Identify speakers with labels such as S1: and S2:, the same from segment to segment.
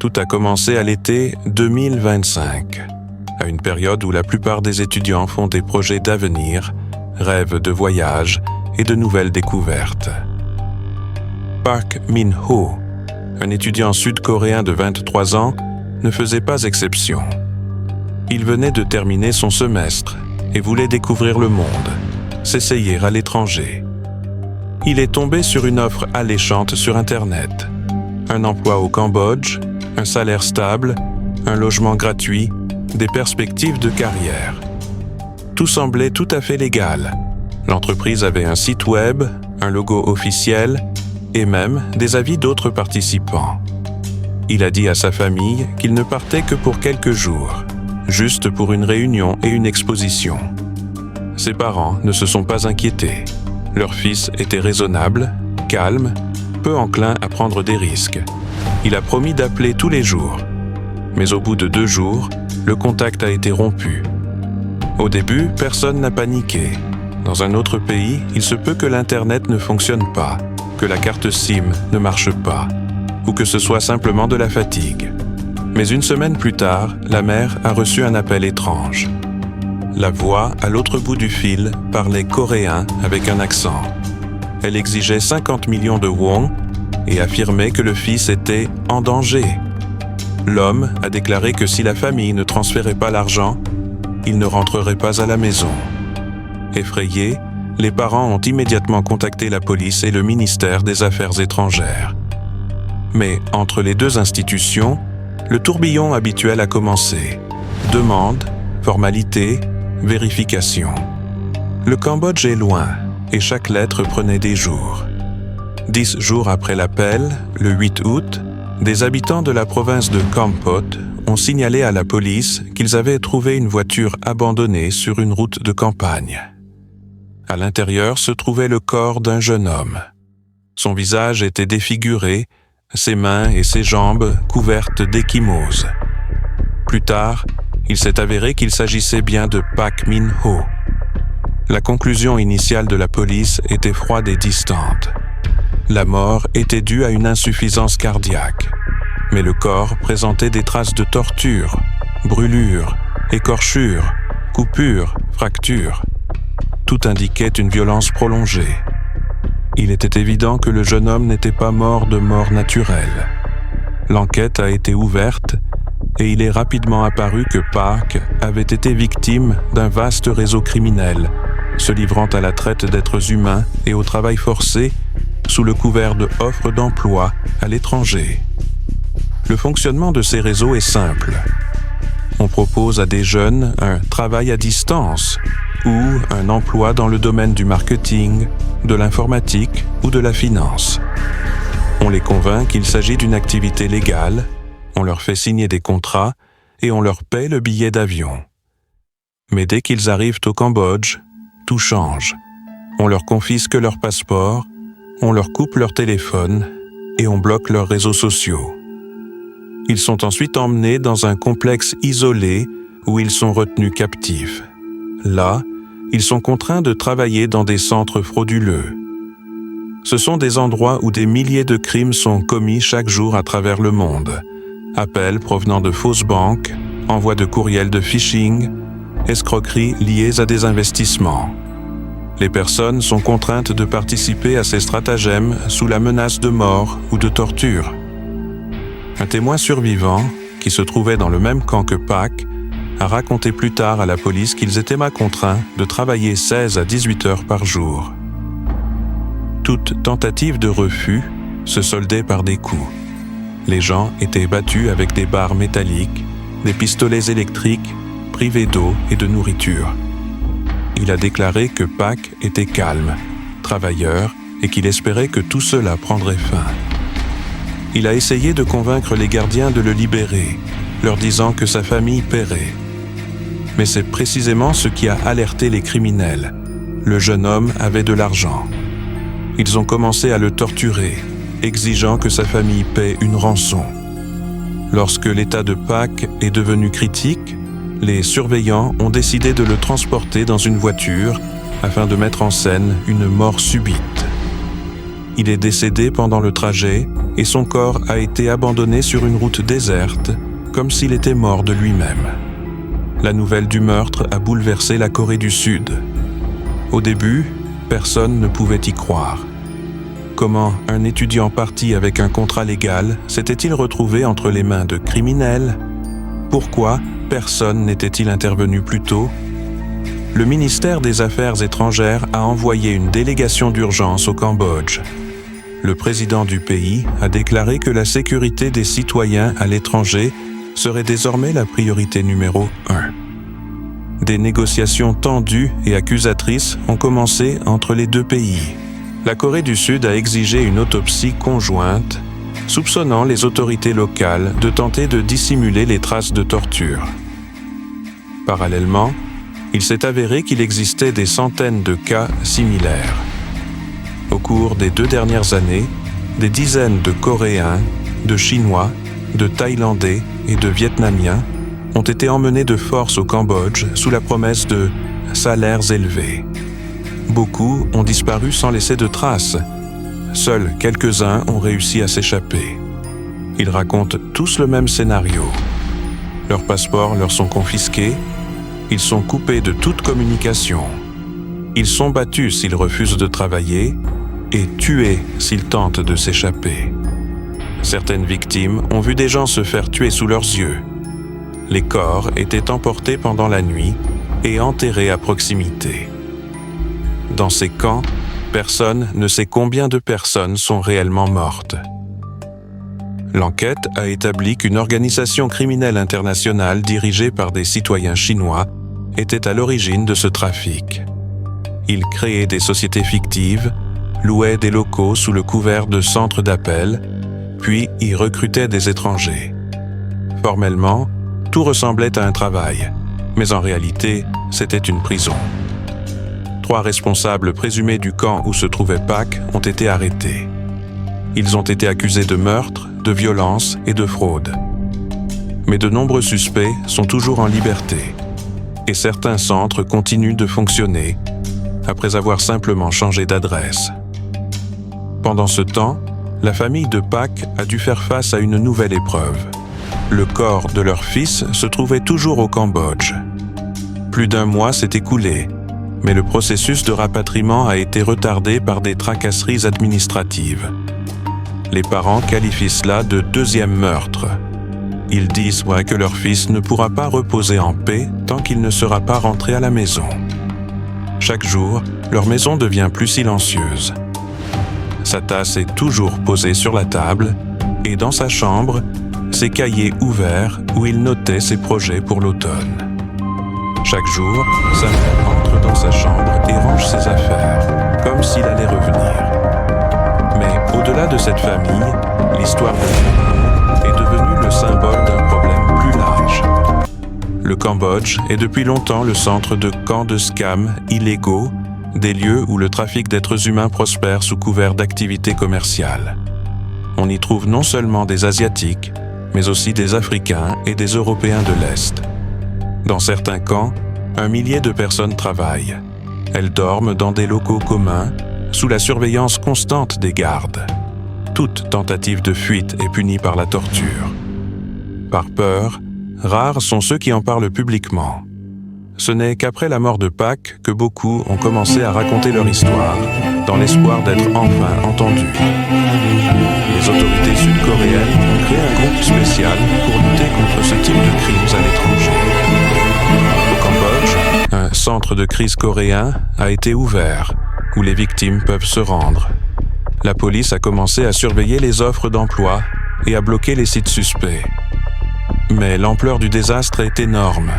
S1: Tout a commencé à l'été 2025, à une période où la plupart des étudiants font des projets d'avenir, rêvent de voyages et de nouvelles découvertes. Park Min-ho, un étudiant sud-coréen de 23 ans, ne faisait pas exception. Il venait de terminer son semestre et voulait découvrir le monde, s'essayer à l'étranger. Il est tombé sur une offre alléchante sur Internet. Un emploi au Cambodge, un salaire stable, un logement gratuit, des perspectives de carrière. Tout semblait tout à fait légal. L'entreprise avait un site web, un logo officiel et même des avis d'autres participants. Il a dit à sa famille qu'il ne partait que pour quelques jours, juste pour une réunion et une exposition. Ses parents ne se sont pas inquiétés. Leur fils était raisonnable, calme, peu enclin à prendre des risques. Il a promis d'appeler tous les jours. Mais au bout de 2 jours, le contact a été rompu. Au début, personne n'a paniqué. Dans un autre pays, il se peut que l'Internet ne fonctionne pas, que la carte SIM ne marche pas, ou que ce soit simplement de la fatigue. Mais une semaine plus tard, la mère a reçu un appel étrange. La voix, à l'autre bout du fil, parlait coréen avec un accent. Elle exigeait 50 millions de won et affirmait que le fils était en danger. L'homme a déclaré que si la famille ne transférait pas l'argent, il ne rentrerait pas à la maison. Effrayés, les parents ont immédiatement contacté la police et le ministère des Affaires étrangères. Mais entre les deux institutions, le tourbillon habituel a commencé. Demande, formalité, vérification. Le Cambodge est loin et chaque lettre prenait des jours. 10 jours après l'appel, le 8 août, des habitants de la province de Kampot ont signalé à la police qu'ils avaient trouvé une voiture abandonnée sur une route de campagne. À l'intérieur se trouvait le corps d'un jeune homme. Son visage était défiguré, ses mains et ses jambes couvertes d'ecchymoses. Plus tard, il s'est avéré qu'il s'agissait bien de Park Min-ho. La conclusion initiale de la police était froide et distante. La mort était due à une insuffisance cardiaque, mais le corps présentait des traces de torture, brûlures, écorchures, coupures, fractures. Tout indiquait une violence prolongée. Il était évident que le jeune homme n'était pas mort de mort naturelle. L'enquête a été ouverte et il est rapidement apparu que Park avait été victime d'un vaste réseau criminel, se livrant à la traite d'êtres humains et au travail forcé sous le couvert de offres d'emploi à l'étranger. Le fonctionnement de ces réseaux est simple. On propose à des jeunes un travail à distance ou un emploi dans le domaine du marketing, de l'informatique ou de la finance. On les convainc qu'il s'agit d'une activité légale, on leur fait signer des contrats et on leur paie le billet d'avion. Mais dès qu'ils arrivent au Cambodge, tout change. On leur confisque leur passeport, on leur coupe leur téléphone et on bloque leurs réseaux sociaux. Ils sont ensuite emmenés dans un complexe isolé où ils sont retenus captifs. Là, ils sont contraints de travailler dans des centres frauduleux. Ce sont des endroits où des milliers de crimes sont commis chaque jour à travers le monde. Appels provenant de fausses banques, envois de courriels de phishing, escroqueries liées à des investissements. Les personnes sont contraintes de participer à ces stratagèmes sous la menace de mort ou de torture. Un témoin survivant, qui se trouvait dans le même camp que Park, a raconté plus tard à la police qu'ils étaient contraints de travailler 16 à 18 heures par jour. Toute tentative de refus se soldait par des coups. Les gens étaient battus avec des barres métalliques, des pistolets électriques, privés d'eau et de nourriture. Il a déclaré que Park était calme, travailleur et qu'il espérait que tout cela prendrait fin. Il a essayé de convaincre les gardiens de le libérer, leur disant que sa famille paierait. Mais c'est précisément ce qui a alerté les criminels. Le jeune homme avait de l'argent. Ils ont commencé à le torturer, exigeant que sa famille paie une rançon. Lorsque l'état de Park est devenu critique, les surveillants ont décidé de le transporter dans une voiture afin de mettre en scène une mort subite. Il est décédé pendant le trajet et son corps a été abandonné sur une route déserte, comme s'il était mort de lui-même. La nouvelle du meurtre a bouleversé la Corée du Sud. Au début, personne ne pouvait y croire. Comment un étudiant parti avec un contrat légal s'était-il retrouvé entre les mains de criminels? Pourquoi personne n'était-il intervenu plus tôt? Le ministère des Affaires étrangères a envoyé une délégation d'urgence au Cambodge. Le président du pays a déclaré que la sécurité des citoyens à l'étranger serait désormais la priorité numéro 1. Des négociations tendues et accusatrices ont commencé entre les deux pays. La Corée du Sud a exigé une autopsie conjointe, soupçonnant les autorités locales de tenter de dissimuler les traces de torture. Parallèlement, il s'est avéré qu'il existait des centaines de cas similaires. Au cours des 2 dernières années, des dizaines de Coréens, de Chinois, de Thaïlandais et de Vietnamiens ont été emmenés de force au Cambodge sous la promesse de salaires élevés. Beaucoup ont disparu sans laisser de traces. Seuls quelques-uns ont réussi à s'échapper. Ils racontent tous le même scénario. Leurs passeports leur sont confisqués. Ils sont coupés de toute communication. Ils sont battus s'ils refusent de travailler et tués s'ils tentent de s'échapper. Certaines victimes ont vu des gens se faire tuer sous leurs yeux. Les corps étaient emportés pendant la nuit et enterrés à proximité. Dans ces camps, personne ne sait combien de personnes sont réellement mortes. L'enquête a établi qu'une organisation criminelle internationale dirigée par des citoyens chinois était à l'origine de ce trafic. Ils créaient des sociétés fictives, louaient des locaux sous le couvert de centres d'appel, puis y recrutaient des étrangers. Formellement, tout ressemblait à un travail, mais en réalité, c'était une prison. 3 responsables présumés du camp où se trouvait Pak ont été arrêtés. Ils ont été accusés de meurtre, de violence et de fraude. Mais de nombreux suspects sont toujours en liberté, et certains centres continuent de fonctionner après avoir simplement changé d'adresse. Pendant ce temps, la famille de Pak a dû faire face à une nouvelle épreuve. Le corps de leur fils se trouvait toujours au Cambodge. Plus d'1 mois s'est écoulé, mais le processus de rapatriement a été retardé par des tracasseries administratives. Les parents qualifient cela de 2e meurtre. Ils disent que leur fils ne pourra pas reposer en paix tant qu'il ne sera pas rentré à la maison. Chaque jour, leur maison devient plus silencieuse. Sa tasse est toujours posée sur la table et dans sa chambre, ses cahiers ouverts où il notait ses projets pour l'automne. Chaque jour, sa mère entre dans sa chambre et range ses affaires, comme s'il allait revenir. Mais au-delà de cette famille, l'histoire de Chine est devenue le symbole d'un problème plus large. Le Cambodge est depuis longtemps le centre de camps de scams illégaux, des lieux où le trafic d'êtres humains prospère sous couvert d'activités commerciales. On y trouve non seulement des Asiatiques, mais aussi des Africains et des Européens de l'Est. Dans certains camps, 1 millier de personnes travaillent. Elles dorment dans des locaux communs, sous la surveillance constante des gardes. Toute tentative de fuite est punie par la torture. Par peur, rares sont ceux qui en parlent publiquement. Ce n'est qu'après la mort de Pak que beaucoup ont commencé à raconter leur histoire, dans l'espoir d'être enfin entendus. Les autorités sud-coréennes ont créé un groupe spécial pour lutter contre ce type de crimes à l'étranger. Au Cambodge, un centre de crise coréen a été ouvert, où les victimes peuvent se rendre. La police a commencé à surveiller les offres d'emploi et à bloquer les sites suspects. Mais l'ampleur du désastre est énorme.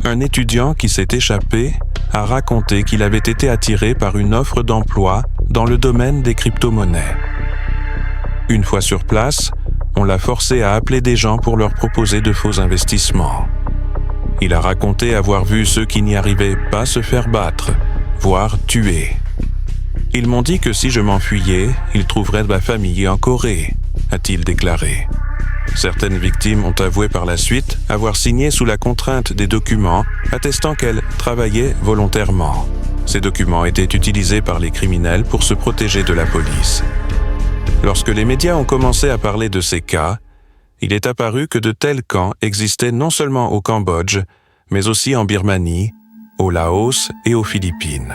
S1: Un étudiant qui s'est échappé a raconté qu'il avait été attiré par une offre d'emploi dans le domaine des crypto-monnaies. Une fois sur place, on l'a forcé à appeler des gens pour leur proposer de faux investissements. Il a raconté avoir vu ceux qui n'y arrivaient pas se faire battre, voire tuer. Ils m'ont dit que si je m'enfuyais, ils trouveraient ma famille en Corée, a-t-il déclaré. Certaines victimes ont avoué par la suite avoir signé sous la contrainte des documents attestant qu'elles travaillaient volontairement. Ces documents étaient utilisés par les criminels pour se protéger de la police. Lorsque les médias ont commencé à parler de ces cas, il est apparu que de tels camps existaient non seulement au Cambodge, mais aussi en Birmanie, au Laos et aux Philippines.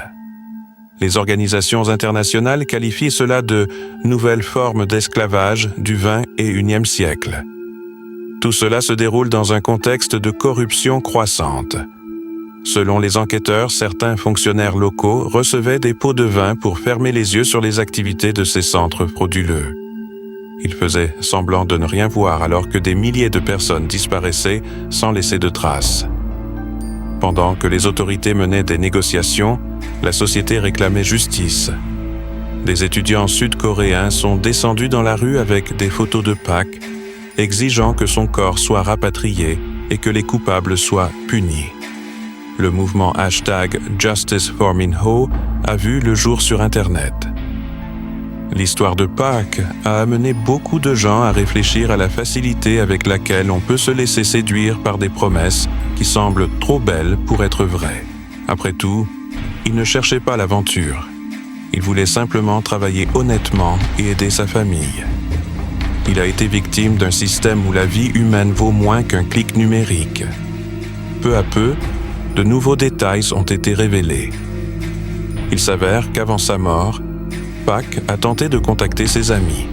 S1: Les organisations internationales qualifient cela de nouvelles formes d'esclavage du XXIe siècle. Tout cela se déroule dans un contexte de corruption croissante. Selon les enquêteurs, certains fonctionnaires locaux recevaient des pots de vin pour fermer les yeux sur les activités de ces centres frauduleux. Ils faisaient semblant de ne rien voir alors que des milliers de personnes disparaissaient sans laisser de traces. Pendant que les autorités menaient des négociations, la société réclamait justice. Des étudiants sud-coréens sont descendus dans la rue avec des photos de Pak, exigeant que son corps soit rapatrié et que les coupables soient punis. Le mouvement #JusticeForMinHo a vu le jour sur Internet. L'histoire de Pak a amené beaucoup de gens à réfléchir à la facilité avec laquelle on peut se laisser séduire par des promesses qui semblent trop belles pour être vraies. Après tout, il ne cherchait pas l'aventure. Il voulait simplement travailler honnêtement et aider sa famille. Il a été victime d'un système où la vie humaine vaut moins qu'un clic numérique. Peu à peu, de nouveaux détails ont été révélés. Il s'avère qu'avant sa mort, Pak a tenté de contacter ses amis.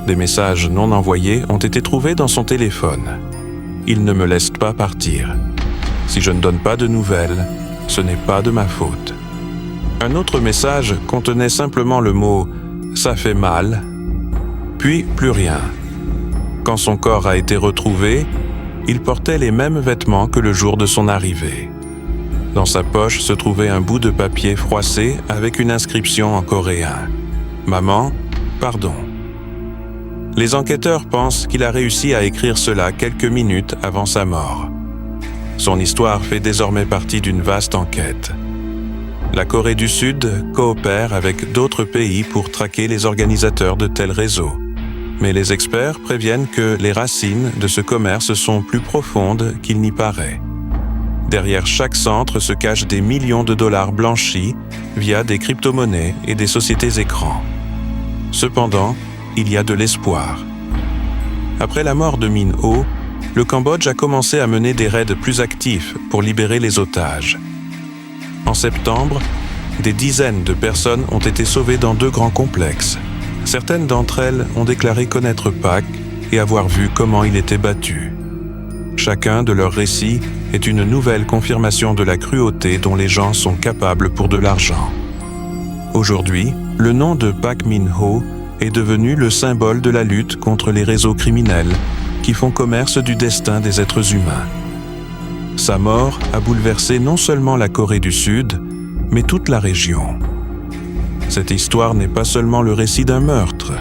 S1: Des messages non envoyés ont été trouvés dans son téléphone. « Il ne me laisse pas partir. Si je ne donne pas de nouvelles, ce n'est pas de ma faute. » Un autre message contenait simplement le mot « ça fait mal », puis plus rien. Quand son corps a été retrouvé, il portait les mêmes vêtements que le jour de son arrivée. Dans sa poche se trouvait un bout de papier froissé avec une inscription en coréen. « Maman, pardon. » Les enquêteurs pensent qu'il a réussi à écrire cela quelques minutes avant sa mort. Son histoire fait désormais partie d'une vaste enquête. La Corée du Sud coopère avec d'autres pays pour traquer les organisateurs de tels réseaux. Mais les experts préviennent que les racines de ce commerce sont plus profondes qu'il n'y paraît. Derrière chaque centre se cachent des millions de dollars blanchis via des crypto-monnaies et des sociétés écrans. Cependant, il y a de l'espoir. Après la mort de Min Ho, le Cambodge a commencé à mener des raids plus actifs pour libérer les otages. En septembre, des dizaines de personnes ont été sauvées dans 2 grands complexes. Certaines d'entre elles ont déclaré connaître Pak et avoir vu comment il était battu. Chacun de leurs récits est une nouvelle confirmation de la cruauté dont les gens sont capables pour de l'argent. Aujourd'hui, le nom de Pak Min-ho est devenu le symbole de la lutte contre les réseaux criminels qui font commerce du destin des êtres humains. Sa mort a bouleversé non seulement la Corée du Sud, mais toute la région. Cette histoire n'est pas seulement le récit d'un meurtre.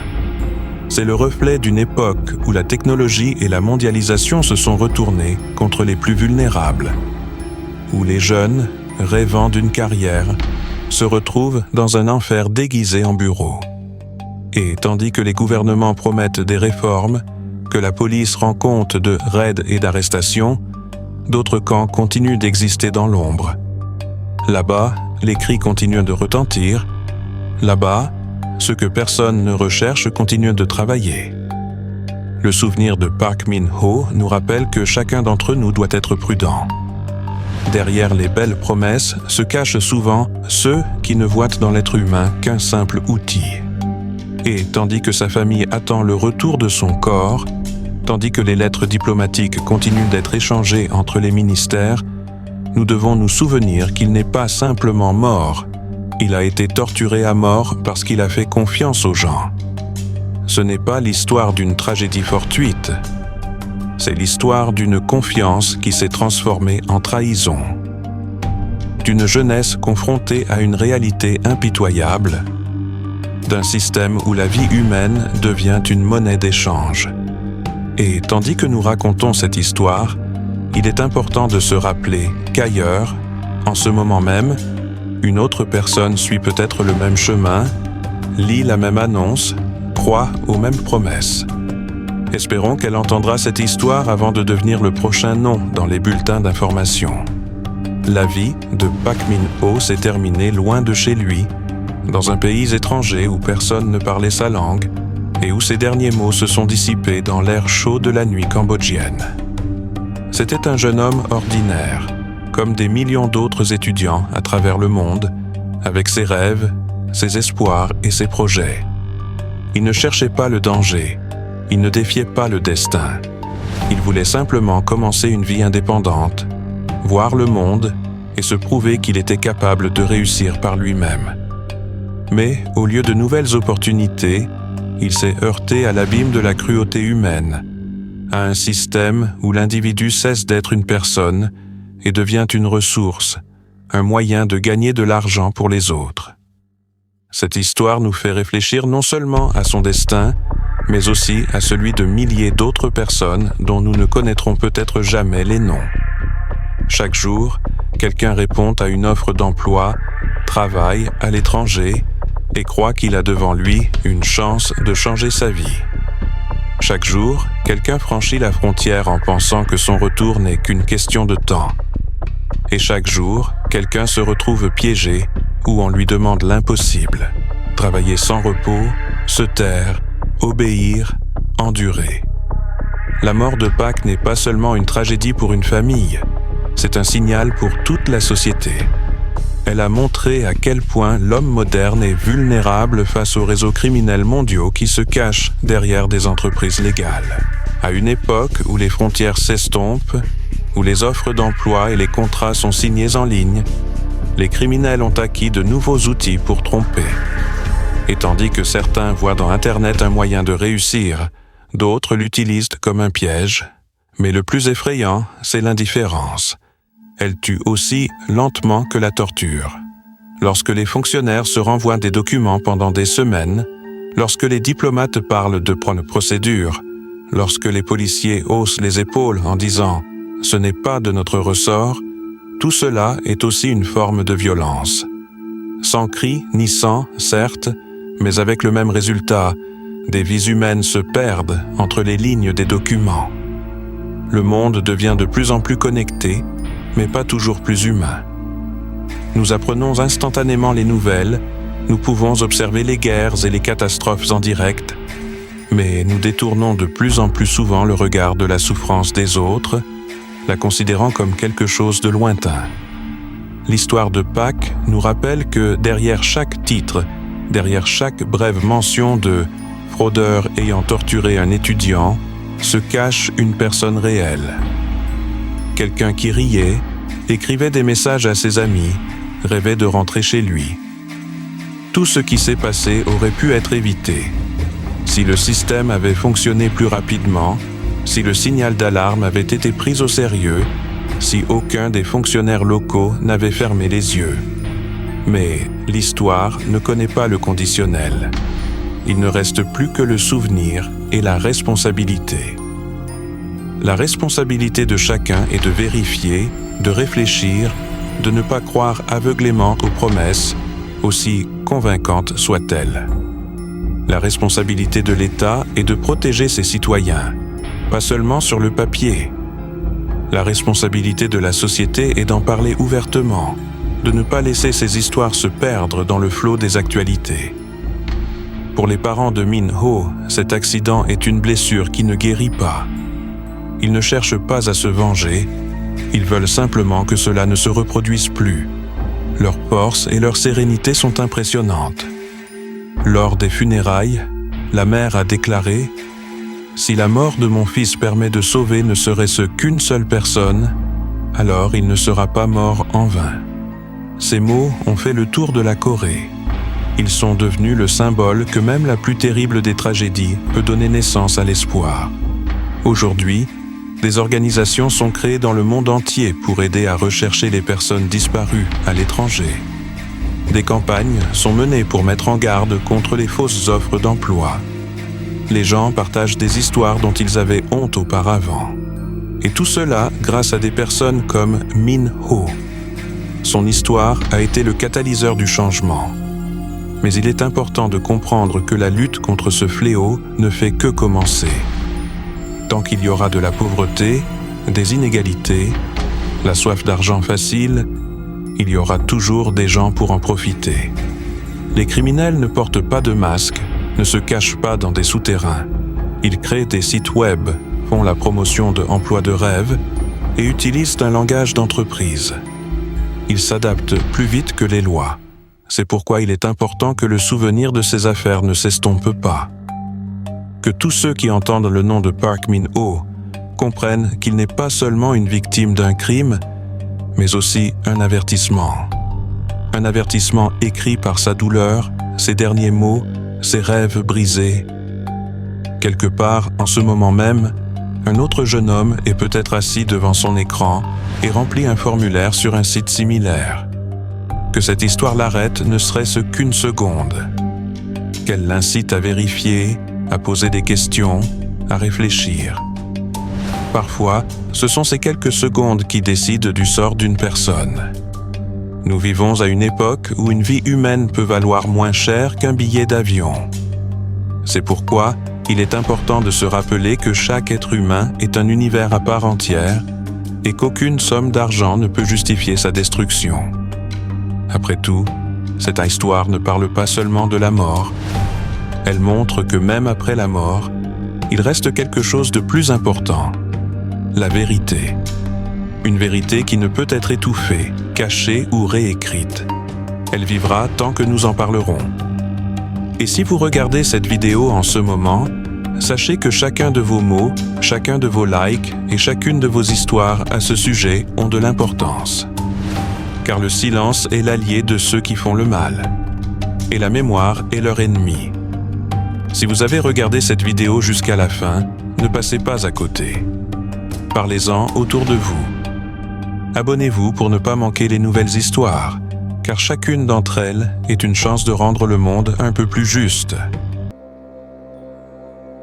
S1: C'est le reflet d'une époque où la technologie et la mondialisation se sont retournées contre les plus vulnérables, où les jeunes, rêvant d'une carrière, se retrouvent dans un enfer déguisé en bureau. Et tandis que les gouvernements promettent des réformes, que la police rend compte de raids et d'arrestations, d'autres camps continuent d'exister dans l'ombre. Là-bas, les cris continuent de retentir. Là-bas, ceux que personne ne recherche continuent de travailler. Le souvenir de Pak Min-ho nous rappelle que chacun d'entre nous doit être prudent. Derrière les belles promesses se cachent souvent ceux qui ne voient dans l'être humain qu'un simple outil. Et tandis que sa famille attend le retour de son corps, tandis que les lettres diplomatiques continuent d'être échangées entre les ministères, nous devons nous souvenir qu'il n'est pas simplement mort. Il a été torturé à mort parce qu'il a fait confiance aux gens. Ce n'est pas l'histoire d'une tragédie fortuite. C'est l'histoire d'une confiance qui s'est transformée en trahison. D'une jeunesse confrontée à une réalité impitoyable, d'un système où la vie humaine devient une monnaie d'échange. Et tandis que nous racontons cette histoire, il est important de se rappeler qu'ailleurs, en ce moment même, une autre personne suit peut-être le même chemin, lit la même annonce, croit aux mêmes promesses. Espérons qu'elle entendra cette histoire avant de devenir le prochain nom dans les bulletins d'information. La vie de Pak Min-ho s'est terminée loin de chez lui, dans un pays étranger où personne ne parlait sa langue et où ses derniers mots se sont dissipés dans l'air chaud de la nuit cambodgienne. C'était un jeune homme ordinaire, comme des millions d'autres étudiants à travers le monde, avec ses rêves, ses espoirs et ses projets. Il ne cherchait pas le danger, il ne défiait pas le destin. Il voulait simplement commencer une vie indépendante, voir le monde et se prouver qu'il était capable de réussir par lui-même. Mais au lieu de nouvelles opportunités, il s'est heurté à l'abîme de la cruauté humaine, à un système où l'individu cesse d'être une personne et devient une ressource, un moyen de gagner de l'argent pour les autres. Cette histoire nous fait réfléchir non seulement à son destin, mais aussi à celui de milliers d'autres personnes dont nous ne connaîtrons peut-être jamais les noms. Chaque jour, quelqu'un répond à une offre d'emploi, travaille à l'étranger et croit qu'il a devant lui une chance de changer sa vie. Chaque jour, quelqu'un franchit la frontière en pensant que son retour n'est qu'une question de temps. Et chaque jour, quelqu'un se retrouve piégé où on lui demande l'impossible. Travailler sans repos, se taire, obéir, endurer. La mort de Pak n'est pas seulement une tragédie pour une famille, c'est un signal pour toute la société. Elle a montré à quel point l'homme moderne est vulnérable face aux réseaux criminels mondiaux qui se cachent derrière des entreprises légales. À une époque où les frontières s'estompent, où les offres d'emploi et les contrats sont signés en ligne, les criminels ont acquis de nouveaux outils pour tromper. Et tandis que certains voient dans Internet un moyen de réussir, d'autres l'utilisent comme un piège. Mais le plus effrayant, c'est l'indifférence. Elle tue aussi lentement que la torture. Lorsque les fonctionnaires se renvoient des documents pendant des semaines, lorsque les diplomates parlent de procédure, lorsque les policiers haussent les épaules en disant « ce n'est pas de notre ressort », tout cela est aussi une forme de violence. Sans cri ni sang, certes, mais avec le même résultat, des vies humaines se perdent entre les lignes des documents. Le monde devient de plus en plus connecté, mais pas toujours plus humain. Nous apprenons instantanément les nouvelles, nous pouvons observer les guerres et les catastrophes en direct, mais nous détournons de plus en plus souvent le regard de la souffrance des autres, la considérant comme quelque chose de lointain. L'histoire de Pak nous rappelle que derrière chaque titre, derrière chaque brève mention de « fraudeur ayant torturé un étudiant », se cache une personne réelle. Quelqu'un qui riait, écrivait des messages à ses amis, rêvait de rentrer chez lui. Tout ce qui s'est passé aurait pu être évité. Si le système avait fonctionné plus rapidement, si le signal d'alarme avait été pris au sérieux, si aucun des fonctionnaires locaux n'avait fermé les yeux. Mais l'histoire ne connaît pas le conditionnel. Il ne reste plus que le souvenir et la responsabilité. La responsabilité de chacun est de vérifier, de réfléchir, de ne pas croire aveuglément aux promesses, aussi convaincantes soient-elles. La responsabilité de l'État est de protéger ses citoyens, pas seulement sur le papier. La responsabilité de la société est d'en parler ouvertement, de ne pas laisser ces histoires se perdre dans le flot des actualités. Pour les parents de Min-ho, cet accident est une blessure qui ne guérit pas. Ils ne cherchent pas à se venger, ils veulent simplement que cela ne se reproduise plus. Leur force et leur sérénité sont impressionnantes. Lors des funérailles, la mère a déclaré « Si la mort de mon fils permet de sauver ne serait-ce qu'une seule personne, alors il ne sera pas mort en vain. » Ces mots ont fait le tour de la Corée. Ils sont devenus le symbole que même la plus terrible des tragédies peut donner naissance à l'espoir. Aujourd'hui, des organisations sont créées dans le monde entier pour aider à rechercher les personnes disparues à l'étranger. Des campagnes sont menées pour mettre en garde contre les fausses offres d'emploi. Les gens partagent des histoires dont ils avaient honte auparavant. Et tout cela grâce à des personnes comme Min-ho. Son histoire a été le catalyseur du changement. Mais il est important de comprendre que la lutte contre ce fléau ne fait que commencer. Tant qu'il y aura de la pauvreté, des inégalités, la soif d'argent facile il y aura toujours des gens pour en profiter. Les criminels ne portent pas de masque, ne se cachent pas dans des souterrains. Ils créent des sites web, font la promotion de emplois de rêve et utilisent un langage d'entreprise. Ils s'adaptent plus vite que les lois. C'est pourquoi il est important que le souvenir de ces affaires ne s'estompe pas. Que tous ceux qui entendent le nom de Park Min-ho comprennent qu'il n'est pas seulement une victime d'un crime, mais aussi un avertissement. Un avertissement écrit par sa douleur, ses derniers mots, ses rêves brisés. Quelque part, en ce moment même, un autre jeune homme est peut-être assis devant son écran et remplit un formulaire sur un site similaire. Que cette histoire l'arrête ne serait-ce qu'une seconde. Qu'elle l'incite à vérifier, à poser des questions, à réfléchir. Parfois, ce sont ces quelques secondes qui décident du sort d'une personne. Nous vivons à une époque où une vie humaine peut valoir moins cher qu'un billet d'avion. C'est pourquoi il est important de se rappeler que chaque être humain est un univers à part entière et qu'aucune somme d'argent ne peut justifier sa destruction. Après tout, cette histoire ne parle pas seulement de la mort. Elle montre que même après la mort, il reste quelque chose de plus important, la vérité. Une vérité qui ne peut être étouffée, cachée ou réécrite. Elle vivra tant que nous en parlerons. Et si vous regardez cette vidéo en ce moment, sachez que chacun de vos mots, chacun de vos likes et chacune de vos histoires à ce sujet ont de l'importance. Car le silence est l'allié de ceux qui font le mal. Et la mémoire est leur ennemi. Si vous avez regardé cette vidéo jusqu'à la fin, ne passez pas à côté. Parlez-en autour de vous. Abonnez-vous pour ne pas manquer les nouvelles histoires, car chacune d'entre elles est une chance de rendre le monde un peu plus juste.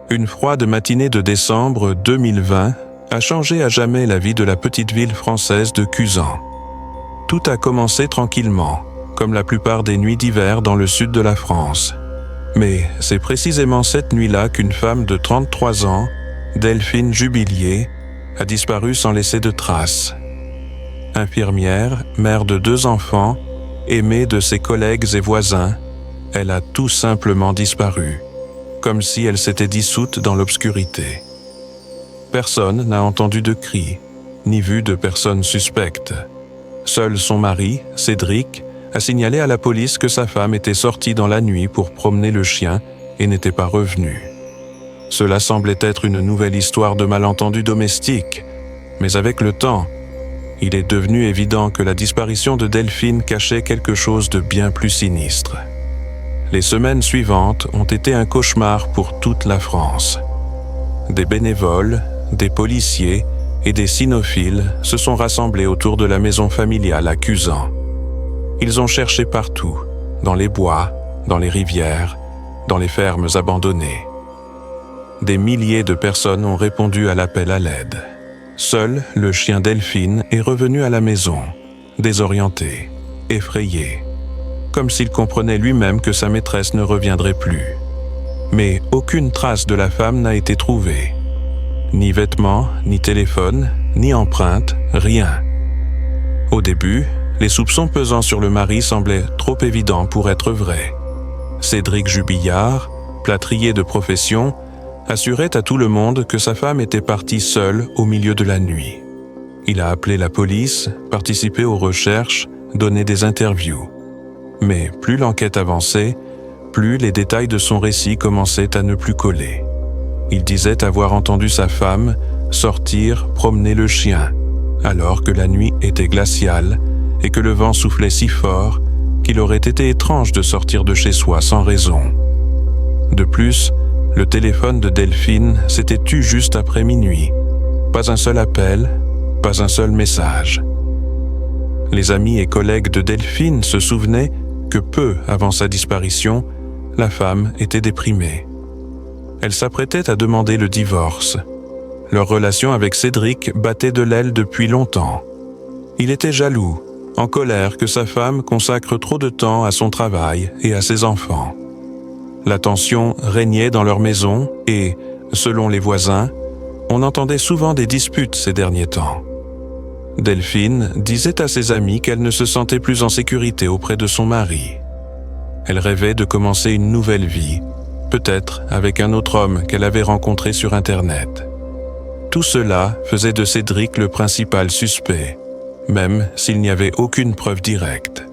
S1: Une froide matinée de décembre 2020 a changé à jamais la vie de la petite ville française de Cuzan. Tout a commencé tranquillement, comme la plupart des nuits d'hiver dans le sud de la France. Mais c'est précisément cette nuit-là qu'une femme de 33 ans, Delphine Jubillier, a disparu sans laisser de traces. Infirmière, mère de 2 enfants, aimée de ses collègues et voisins, elle a tout simplement disparu, comme si elle s'était dissoute dans l'obscurité. Personne n'a entendu de cris, ni vu de personnes suspectes. Seul son mari, Cédric, a signalé à la police que sa femme était sortie dans la nuit pour promener le chien et n'était pas revenue. Cela semblait être une nouvelle histoire de malentendu domestique, mais avec le temps, il est devenu évident que la disparition de Delphine cachait quelque chose de bien plus sinistre. Les semaines suivantes ont été un cauchemar pour toute la France. Des bénévoles, des policiers et des cynophiles se sont rassemblés autour de la maison familiale à Cuzan. Ils ont cherché partout, dans les bois, dans les rivières, dans les fermes abandonnées. Des milliers de personnes ont répondu à l'appel à l'aide. Seul le chien Delphine est revenu à la maison, désorienté, effrayé, comme s'il comprenait lui-même que sa maîtresse ne reviendrait plus. Mais aucune trace de la femme n'a été trouvée. Ni vêtements, ni téléphone, ni empreinte, rien. Au début, les soupçons pesant sur le mari semblaient trop évidents pour être vrais. Cédric Jubillard, plâtrier de profession, assurait à tout le monde que sa femme était partie seule au milieu de la nuit. Il a appelé la police, participé aux recherches, donné des interviews. Mais plus l'enquête avançait, plus les détails de son récit commençaient à ne plus coller. Il disait avoir entendu sa femme sortir promener le chien, alors que la nuit était glaciale et que le vent soufflait si fort qu'il aurait été étrange de sortir de chez soi sans raison. De plus, le téléphone de Delphine s'était tu juste après minuit. Pas un seul appel, pas un seul message. Les amis et collègues de Delphine se souvenaient que peu avant sa disparition, la femme était déprimée. Elle s'apprêtait à demander le divorce. Leur relation avec Cédric battait de l'aile depuis longtemps. Il était jaloux, en colère que sa femme consacre trop de temps à son travail et à ses enfants. La tension régnait dans leur maison et, selon les voisins, on entendait souvent des disputes ces derniers temps. Delphine disait à ses amis qu'elle ne se sentait plus en sécurité auprès de son mari. Elle rêvait de commencer une nouvelle vie, peut-être avec un autre homme qu'elle avait rencontré sur Internet. Tout cela faisait de Cédric le principal suspect, même s'il n'y avait aucune preuve directe.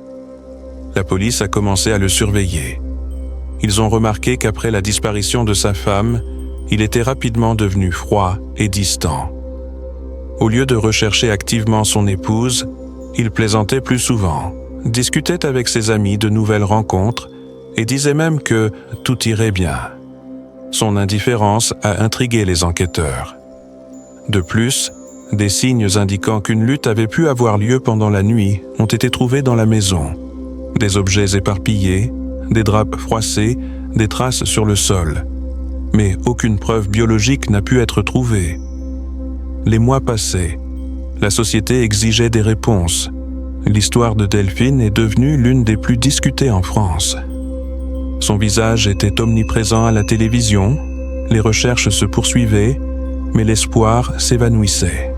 S1: La police a commencé à le surveiller. Ils ont remarqué qu'après la disparition de sa femme, il était rapidement devenu froid et distant. Au lieu de rechercher activement son épouse, il plaisantait plus souvent, discutait avec ses amis de nouvelles rencontres et disait même que tout irait bien. Son indifférence a intrigué les enquêteurs. De plus, des signes indiquant qu'une lutte avait pu avoir lieu pendant la nuit ont été trouvés dans la maison. Des objets éparpillés, des draps froissés, des traces sur le sol. Mais aucune preuve biologique n'a pu être trouvée. Les mois passaient. La société exigeait des réponses. L'histoire de Delphine est devenue l'une des plus discutées en France. Son visage était omniprésent à la télévision, les recherches se poursuivaient, mais l'espoir s'évanouissait.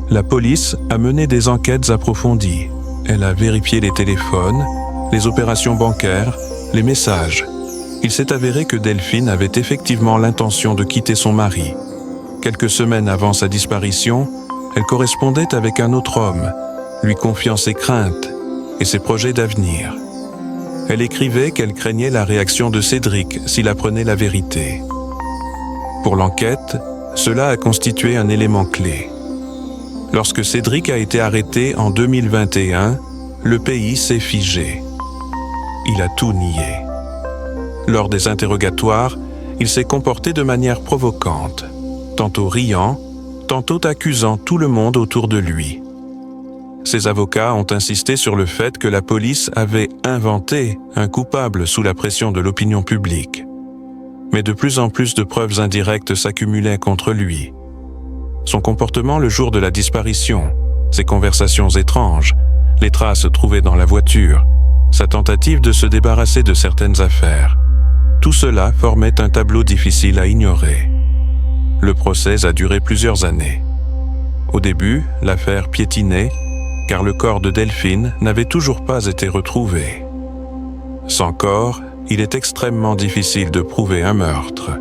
S1: La police a mené des enquêtes approfondies. Elle a vérifié les téléphones, les opérations bancaires, les messages. Il s'est avéré que Delphine avait effectivement l'intention de quitter son mari. Quelques semaines avant sa disparition, elle correspondait avec un autre homme, lui confiant ses craintes et ses projets d'avenir. Elle écrivait qu'elle craignait la réaction de Cédric s'il apprenait la vérité. Pour l'enquête, cela a constitué un élément clé. Lorsque Cédric a été arrêté en 2021, le pays s'est figé. Il a tout nié. Lors des interrogatoires, il s'est comporté de manière provocante, tantôt riant, tantôt accusant tout le monde autour de lui. Ses avocats ont insisté sur le fait que la police avait inventé un coupable sous la pression de l'opinion publique. Mais de plus en plus de preuves indirectes s'accumulaient contre lui. Son comportement le jour de la disparition, ses conversations étranges, les traces trouvées dans la voiture, sa tentative de se débarrasser de certaines affaires. Tout cela formait un tableau difficile à ignorer. Le procès a duré plusieurs années. Au début, l'affaire piétinait, car le corps de Delphine n'avait toujours pas été retrouvé. Sans corps, il est extrêmement difficile de prouver un meurtre.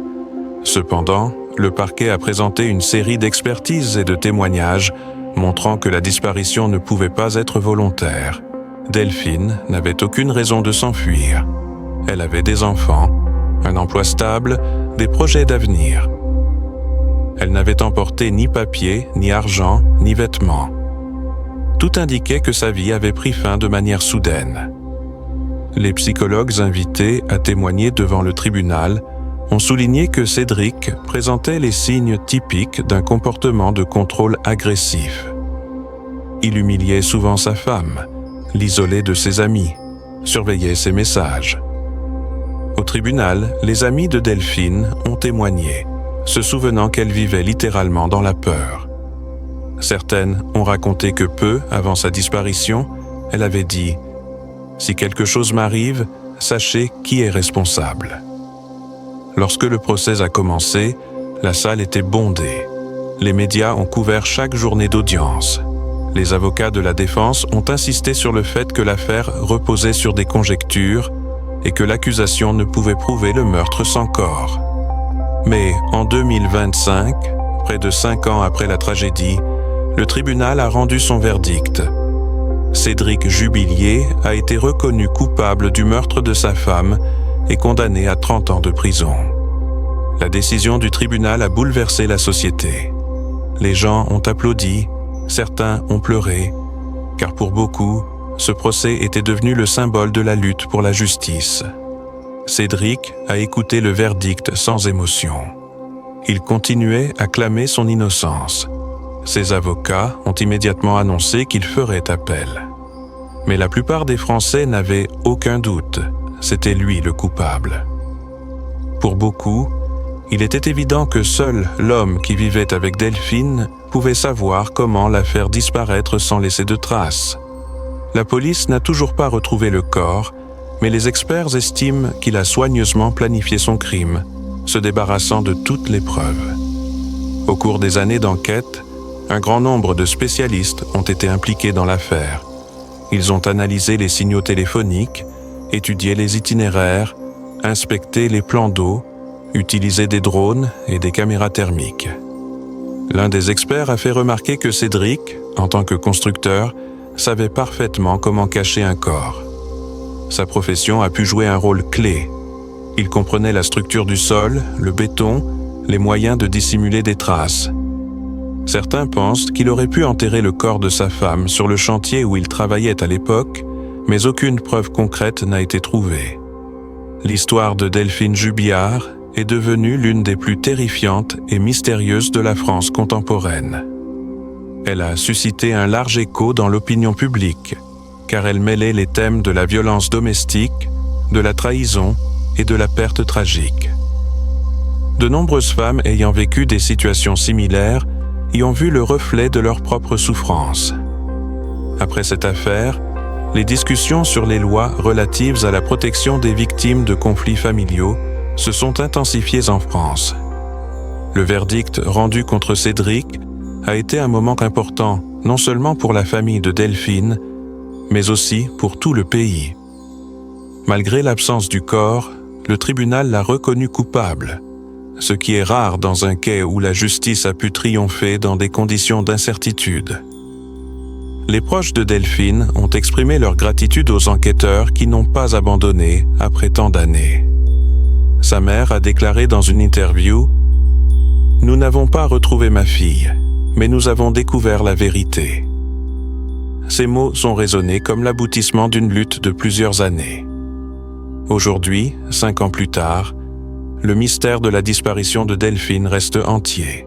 S1: Cependant, le parquet a présenté une série d'expertises et de témoignages montrant que la disparition ne pouvait pas être volontaire. Delphine n'avait aucune raison de s'enfuir. Elle avait des enfants, un emploi stable, des projets d'avenir. Elle n'avait emporté ni papier, ni argent, ni vêtements. Tout indiquait que sa vie avait pris fin de manière soudaine. Les psychologues invités à témoigner devant le tribunal ont souligné que Cédric présentait les signes typiques d'un comportement de contrôle agressif. Il humiliait souvent sa femme, l'isolait de ses amis, surveillait ses messages. Au tribunal, les amis de Delphine ont témoigné, se souvenant qu'elle vivait littéralement dans la peur. Certaines ont raconté que peu avant sa disparition, elle avait dit « Si quelque chose m'arrive, sachez qui est responsable ». Lorsque le procès a commencé, la salle était bondée. Les médias ont couvert chaque journée d'audience. Les avocats de la défense ont insisté sur le fait que l'affaire reposait sur des conjectures et que l'accusation ne pouvait prouver le meurtre sans corps. Mais en 2025, près de 5 ans après la tragédie, le tribunal a rendu son verdict. Cédric Jubillier a été reconnu coupable du meurtre de sa femme et condamné à 30 ans de prison. La décision du tribunal a bouleversé la société. Les gens ont applaudi, certains ont pleuré, car pour beaucoup, ce procès était devenu le symbole de la lutte pour la justice. Cédric a écouté le verdict sans émotion. Il continuait à clamer son innocence. Ses avocats ont immédiatement annoncé qu'il ferait appel. Mais la plupart des Français n'avaient aucun doute. C'était lui le coupable. Pour beaucoup, il était évident que seul l'homme qui vivait avec Delphine pouvait savoir comment la faire disparaître sans laisser de traces. La police n'a toujours pas retrouvé le corps, mais les experts estiment qu'il a soigneusement planifié son crime, se débarrassant de toutes les preuves. Au cours des années d'enquête, Un grand nombre de spécialistes ont été impliqués dans l'affaire. Ils ont analysé les signaux téléphoniques, étudié les itinéraires, inspecté les plans d'eau, utilisé des drones et des caméras thermiques. L'un des experts a fait remarquer que Cédric, en tant que constructeur, savait parfaitement comment cacher un corps. Sa profession a pu jouer un rôle clé. Il comprenait la structure du sol, le béton, les moyens de dissimuler des traces. Certains pensent qu'il aurait pu enterrer le corps de sa femme sur le chantier où il travaillait à l'époque, mais aucune preuve concrète n'a été trouvée. L'histoire de Delphine Jubillard est devenue l'une des plus terrifiantes et mystérieuses de la France contemporaine. Elle a suscité un large écho dans l'opinion publique, car elle mêlait les thèmes de la violence domestique, de la trahison et de la perte tragique. De nombreuses femmes ayant vécu des situations similaires y ont vu le reflet de leur propre souffrance. Après cette affaire, les discussions sur les lois relatives à la protection des victimes de conflits familiaux se sont intensifiées en France. Le verdict rendu contre Cédric a été un moment important, non seulement pour la famille de Delphine, mais aussi pour tout le pays. Malgré l'absence du corps, le tribunal l'a reconnu coupable, ce qui est rare dans un quai où la justice a pu triompher dans des conditions d'incertitude. Les proches de Delphine ont exprimé leur gratitude aux enquêteurs qui n'ont pas abandonné après tant d'années. Sa mère a déclaré dans une interview « Nous n'avons pas retrouvé ma fille, mais nous avons découvert la vérité. » Ces mots sont résonnés comme l'aboutissement d'une lutte de plusieurs années. Aujourd'hui, 5 ans plus tard, le mystère de la disparition de Delphine reste entier.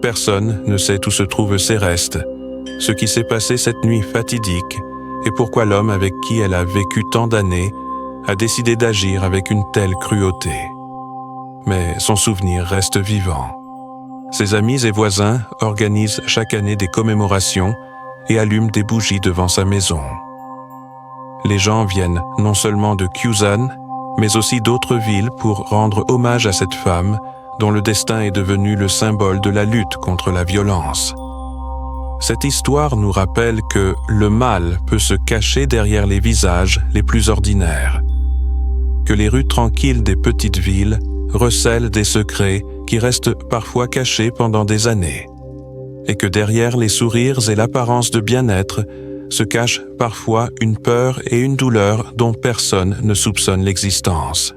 S1: Personne ne sait où se trouvent ses restes, ce qui s'est passé cette nuit fatidique et pourquoi l'homme avec qui elle a vécu tant d'années a décidé d'agir avec une telle cruauté. Mais son souvenir reste vivant. Ses amis et voisins organisent chaque année des commémorations et allument des bougies devant sa maison. Les gens viennent non seulement de Kewsan, mais aussi d'autres villes pour rendre hommage à cette femme dont le destin est devenu le symbole de la lutte contre la violence. Cette histoire nous rappelle que le mal peut se cacher derrière les visages les plus ordinaires, que les rues tranquilles des petites villes recèlent des secrets qui restent parfois cachés pendant des années, et que derrière les sourires et l'apparence de bien-être se cache parfois une peur et une douleur dont personne ne soupçonne l'existence.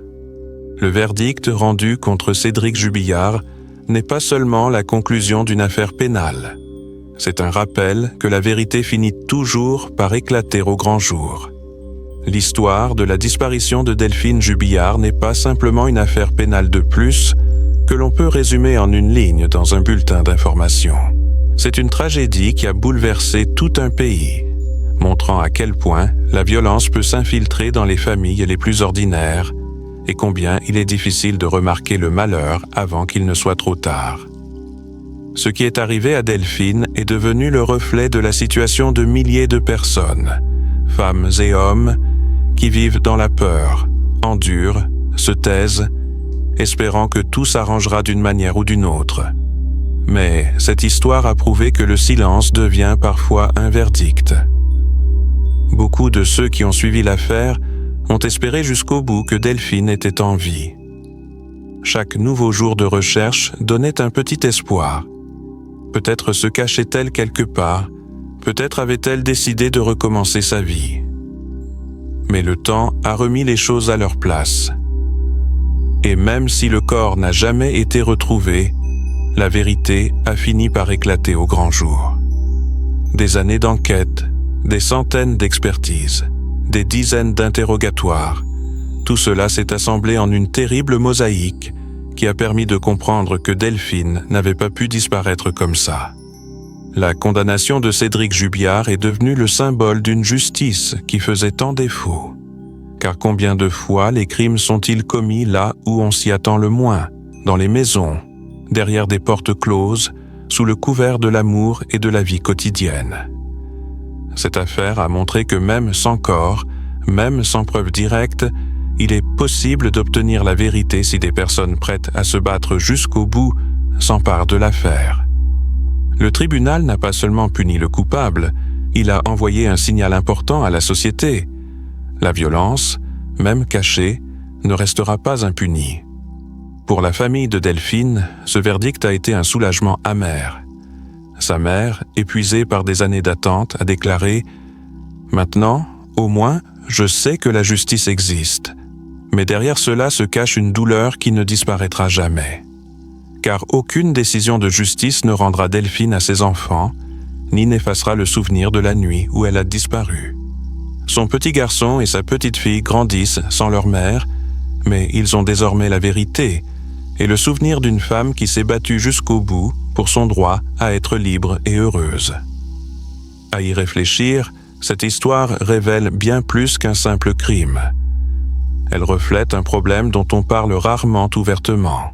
S1: Le verdict rendu contre Cédric Jubillard n'est pas seulement la conclusion d'une affaire pénale. C'est un rappel que la vérité finit toujours par éclater au grand jour. L'histoire de la disparition de Delphine Jubillard n'est pas simplement une affaire pénale de plus que l'on peut résumer en une ligne dans un bulletin d'information. C'est une tragédie qui a bouleversé tout un pays, montrant à quel point la violence peut s'infiltrer dans les familles les plus ordinaires et combien il est difficile de remarquer le malheur avant qu'il ne soit trop tard. Ce qui est arrivé à Delphine est devenu le reflet de la situation de milliers de personnes, femmes et hommes, qui vivent dans la peur, endurent, se taisent, espérant que tout s'arrangera d'une manière ou d'une autre. Mais cette histoire a prouvé que le silence devient parfois un verdict. Beaucoup de ceux qui ont suivi l'affaire ont espéré jusqu'au bout que Delphine était en vie. Chaque nouveau jour de recherche donnait un petit espoir. Peut-être se cachait-elle quelque part, peut-être avait-elle décidé de recommencer sa vie. Mais le temps a remis les choses à leur place. Et même si le corps n'a jamais été retrouvé, la vérité a fini par éclater au grand jour. Des années d'enquête, des centaines d'expertises, des dizaines d'interrogatoires, tout cela s'est assemblé en une terrible mosaïque qui a permis de comprendre que Delphine n'avait pas pu disparaître comme ça. La condamnation de Cédric Jubillard est devenue le symbole d'une justice qui faisait tant défaut. Car combien de fois les crimes sont-ils commis là où on s'y attend le moins, dans les maisons, derrière des portes closes, sous le couvert de l'amour et de la vie quotidienne. Cette affaire a montré que même sans corps, même sans preuve directe, il est possible d'obtenir la vérité si des personnes prêtes à se battre jusqu'au bout s'emparent de l'affaire. Le tribunal n'a pas seulement puni le coupable, il a envoyé un signal important à la société. La violence, même cachée, ne restera pas impunie. Pour la famille de Delphine, ce verdict a été un soulagement amer. Sa mère, épuisée par des années d'attente, a déclaré « Maintenant, au moins, je sais que la justice existe. Mais derrière cela se cache une douleur qui ne disparaîtra jamais. Car aucune décision de justice ne rendra Delphine à ses enfants, ni n'effacera le souvenir de la nuit où elle a disparu. Son petit garçon et sa petite fille grandissent sans leur mère, mais ils ont désormais la vérité et le souvenir d'une femme qui s'est battue jusqu'au bout pour son droit à être libre et heureuse. À y réfléchir, cette histoire révèle bien plus qu'un simple crime. Elle reflète un problème dont on parle rarement ouvertement.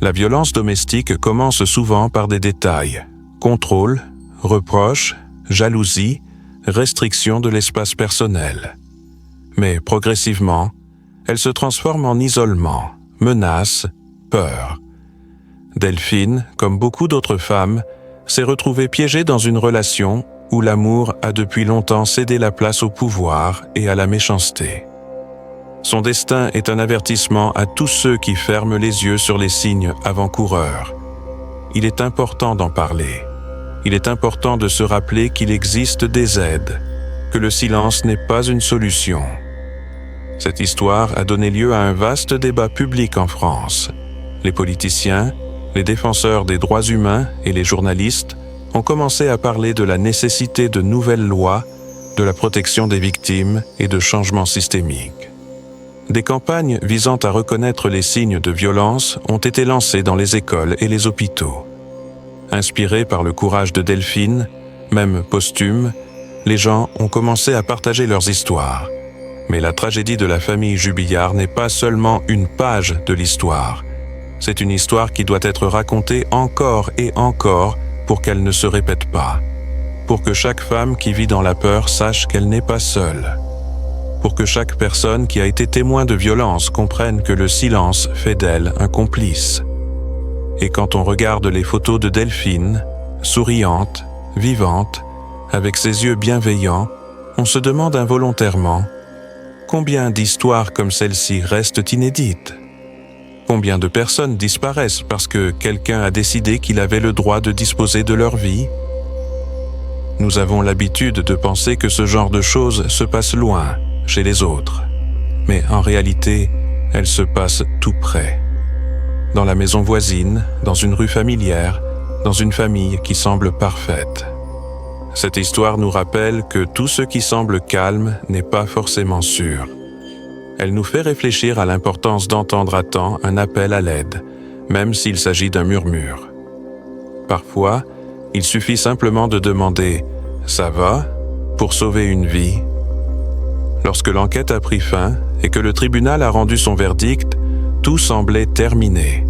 S1: La violence domestique commence souvent par des détails: contrôle, reproches, jalousie, restriction de l'espace personnel. Mais progressivement, elle se transforme en isolement, menace, peur. Delphine, comme beaucoup d'autres femmes, s'est retrouvée piégée dans une relation où l'amour a depuis longtemps cédé la place au pouvoir et à la méchanceté. Son destin est un avertissement à tous ceux qui ferment les yeux sur les signes avant-coureurs. Il est important d'en parler. Il est important de se rappeler qu'il existe des aides, que le silence n'est pas une solution. Cette histoire a donné lieu à un vaste débat public en France. Les politiciens, les défenseurs des droits humains et les journalistes ont commencé à parler de la nécessité de nouvelles lois, de la protection des victimes et de changements systémiques. Des campagnes visant à reconnaître les signes de violence ont été lancées dans les écoles et les hôpitaux. Inspirés par le courage de Delphine, même posthume, les gens ont commencé à partager leurs histoires. Mais la tragédie de la famille Jubillard n'est pas seulement une page de l'histoire. C'est une histoire qui doit être racontée encore et encore pour qu'elle ne se répète pas. Pour que chaque femme qui vit dans la peur sache qu'elle n'est pas seule. Pour que chaque personne qui a été témoin de violence comprenne que le silence fait d'elle un complice. Et quand on regarde les photos de Delphine, souriante, vivante, avec ses yeux bienveillants, on se demande involontairement combien d'histoires comme celle-ci restent inédites? Combien de personnes disparaissent parce que quelqu'un a décidé qu'il avait le droit de disposer de leur vie? Nous avons l'habitude de penser que ce genre de choses se passe loin, chez les autres. Mais en réalité, elles se passent tout près. Dans la maison voisine, dans une rue familière, dans une famille qui semble parfaite. Cette histoire nous rappelle que tout ce qui semble calme n'est pas forcément sûr. Elle nous fait réfléchir à l'importance d'entendre à temps un appel à l'aide, même s'il s'agit d'un murmure. Parfois, il suffit simplement de demander « Ça va ?», pour sauver une vie. Lorsque l'enquête a pris fin et que le tribunal a rendu son verdict, tout semblait terminé.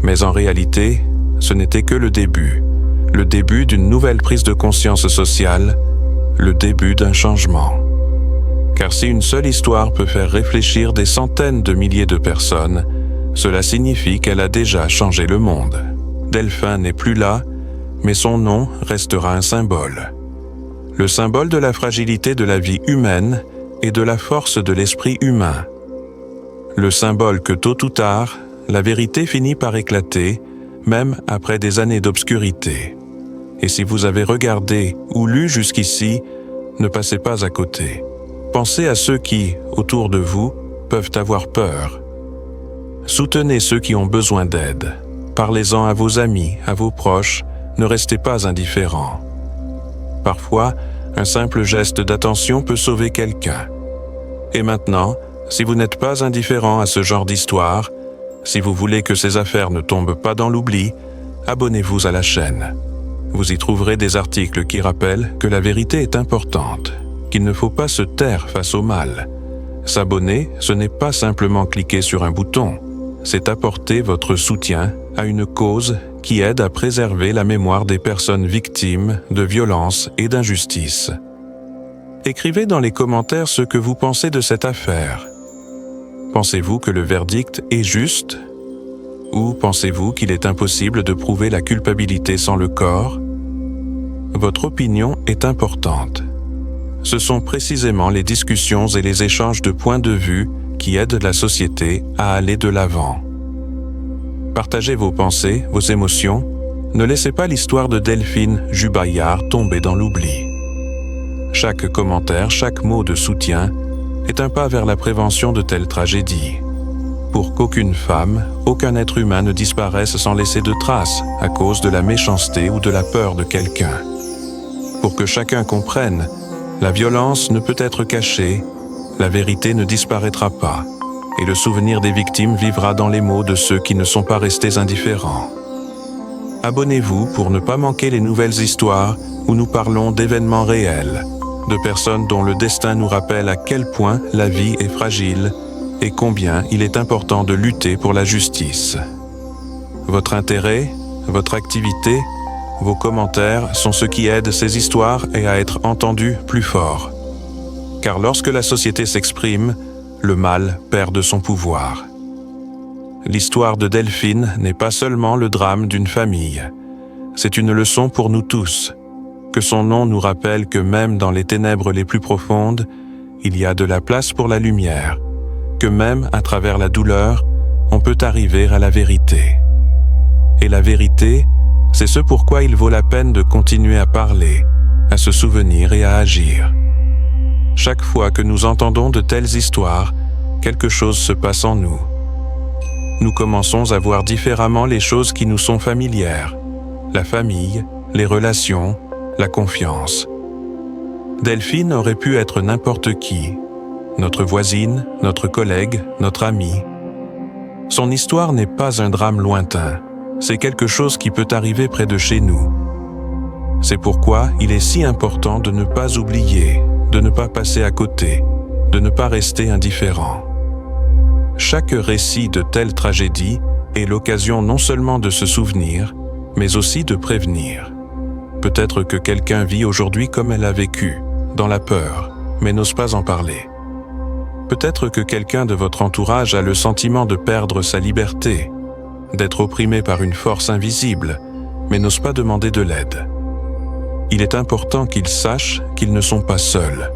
S1: Mais en réalité, ce n'était que le début d'une nouvelle prise de conscience sociale, le début d'un changement. Car si une seule histoire peut faire réfléchir des centaines de milliers de personnes, cela signifie qu'elle a déjà changé le monde. Delphine n'est plus là, mais son nom restera un symbole. Le symbole de la fragilité de la vie humaine et de la force de l'esprit humain. Le symbole que tôt ou tard, la vérité finit par éclater, même après des années d'obscurité. Et si vous avez regardé ou lu jusqu'ici, ne passez pas à côté. Pensez à ceux qui, autour de vous, peuvent avoir peur. Soutenez ceux qui ont besoin d'aide. Parlez-en à vos amis, à vos proches, ne restez pas indifférents. Parfois, un simple geste d'attention peut sauver quelqu'un. Et maintenant, si vous n'êtes pas indifférent à ce genre d'histoire, si vous voulez que ces affaires ne tombent pas dans l'oubli, abonnez-vous à la chaîne. Vous y trouverez des articles qui rappellent que la vérité est importante, qu'il ne faut pas se taire face au mal. S'abonner, ce n'est pas simplement cliquer sur un bouton, c'est apporter votre soutien à une cause qui aide à préserver la mémoire des personnes victimes de violences et d'injustice. Écrivez dans les commentaires ce que vous pensez de cette affaire. Pensez-vous que le verdict est juste? Ou pensez-vous qu'il est impossible de prouver la culpabilité sans le corps? Votre opinion est importante. Ce sont précisément les discussions et les échanges de points de vue qui aident la société à aller de l'avant. Partagez vos pensées, vos émotions. Ne laissez pas l'histoire de Delphine Jubaillard tomber dans l'oubli. Chaque commentaire, chaque mot de soutien est un pas vers la prévention de telles tragédies. Pour qu'aucune femme, aucun être humain ne disparaisse sans laisser de traces à cause de la méchanceté ou de la peur de quelqu'un. Pour que chacun comprenne, la violence ne peut être cachée, la vérité ne disparaîtra pas, et le souvenir des victimes vivra dans les mots de ceux qui ne sont pas restés indifférents. Abonnez-vous pour ne pas manquer les nouvelles histoires où nous parlons d'événements réels, de personnes dont le destin nous rappelle à quel point la vie est fragile et combien il est important de lutter pour la justice. Votre intérêt, votre activité, vos commentaires sont ce qui aide ces histoires et à être entendues plus fort. Car lorsque la société s'exprime, le mal perd de son pouvoir. L'histoire de Delphine n'est pas seulement le drame d'une famille. C'est une leçon pour nous tous, que son nom nous rappelle que même dans les ténèbres les plus profondes, il y a de la place pour la lumière, que même à travers la douleur, on peut arriver à la vérité. Et la vérité, c'est ce pourquoi il vaut la peine de continuer à parler, à se souvenir et à agir. Chaque fois que nous entendons de telles histoires, quelque chose se passe en nous. Nous commençons à voir différemment les choses qui nous sont familières, la famille, les relations, la confiance. Delphine aurait pu être n'importe qui, notre voisine, notre collègue, notre amie. Son histoire n'est pas un drame lointain, c'est quelque chose qui peut arriver près de chez nous. C'est pourquoi il est si important de ne pas oublier, de ne pas passer à côté, de ne pas rester indifférent. Chaque récit de telle tragédie est l'occasion non seulement de se souvenir, mais aussi de prévenir. Peut-être que quelqu'un vit aujourd'hui comme elle a vécu, dans la peur, mais n'ose pas en parler. Peut-être que quelqu'un de votre entourage a le sentiment de perdre sa liberté, d'être opprimé par une force invisible, mais n'ose pas demander de l'aide. Il est important qu'ils sachent qu'ils ne sont pas seuls.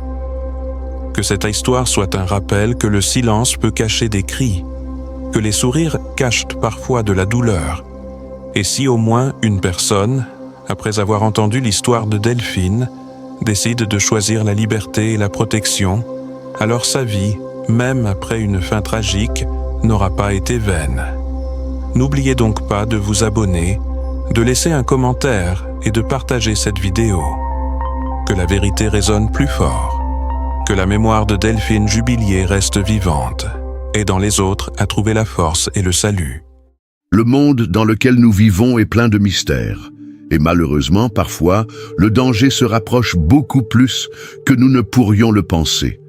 S1: Que cette histoire soit un rappel que le silence peut cacher des cris, que les sourires cachent parfois de la douleur. Et si au moins une personne, après avoir entendu l'histoire de Delphine, décide de choisir la liberté et la protection, alors sa vie, même après une fin tragique, n'aura pas été vaine. N'oubliez donc pas de vous abonner, de laisser un commentaire et de partager cette vidéo. Que la vérité résonne plus fort. Que la mémoire de Delphine Jubaillard reste vivante. Et dans les autres à trouver la force et le salut.
S2: Le monde dans lequel nous vivons est plein de mystères. Et malheureusement, parfois, le danger se rapproche beaucoup plus que nous ne pourrions le penser.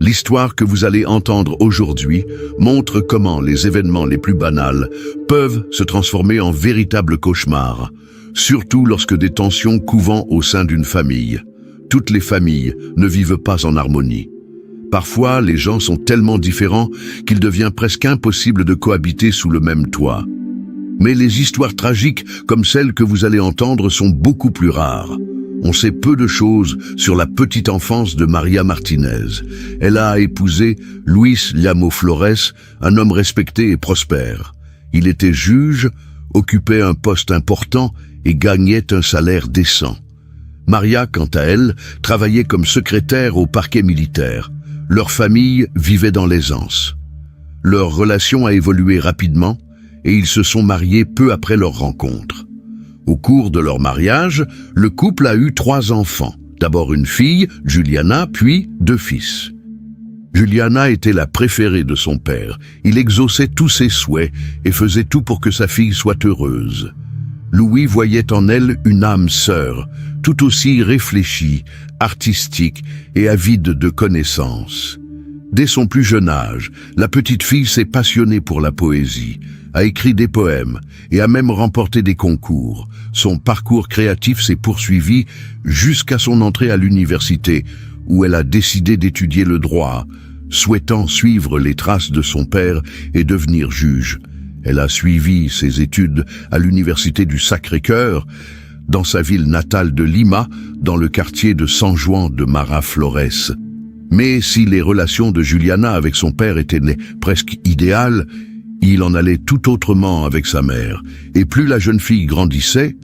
S2: L'histoire que vous allez entendre aujourd'hui montre comment les événements les plus banals peuvent se transformer en véritables cauchemars, surtout lorsque des tensions couvent au sein d'une famille. Toutes les familles ne vivent pas en harmonie. Parfois, les gens sont tellement différents qu'il devient presque impossible de cohabiter sous le même toit. Mais les histoires tragiques comme celles que vous allez entendre sont beaucoup plus rares. On sait peu de choses sur la petite enfance de Maria Martinez. Elle a épousé Luis Llamo Flores, un homme respecté et prospère. Il était juge, occupait un poste important et gagnait un salaire décent. Maria, quant à elle, travaillait comme secrétaire au parquet militaire. Leur famille vivait dans l'aisance. Leur relation a évolué rapidement et ils se sont mariés peu après leur rencontre. Au cours de leur mariage, le couple a eu 3 enfants. D'abord une fille, Juliana, puis 2 fils. Juliana était la préférée de son père. Il exauçait tous ses souhaits et faisait tout pour que sa fille soit heureuse. Louis voyait en elle une âme sœur, tout aussi réfléchie, artistique et avide de connaissances. Dès son plus jeune âge, la petite fille s'est passionnée pour la poésie, a écrit des poèmes et a même remporté des concours. Son parcours créatif s'est poursuivi jusqu'à son entrée à l'université, où elle a décidé d'étudier le droit, souhaitant suivre les traces de son père et devenir juge. Elle a suivi ses études à l'université du Sacré-Cœur, dans sa ville natale de Lima, dans le quartier de San Juan de Miraflores. Mais si les relations de Juliana avec son père étaient presque idéales, il en allait tout autrement avec sa mère. Et plus la jeune fille grandissait,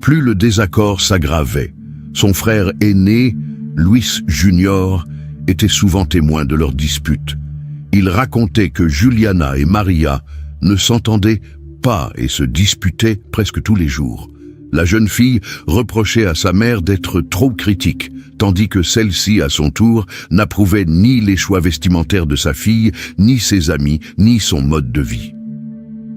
S2: plus le désaccord s'aggravait. Son frère aîné, Luis Junior, était souvent témoin de leurs disputes. Il racontait que Juliana et Maria ne s'entendaient pas et se disputaient presque tous les jours. La jeune fille reprochait à sa mère d'être trop critique, tandis que celle-ci, à son tour, n'approuvait ni les choix vestimentaires de sa fille, ni ses amis, ni son mode de vie.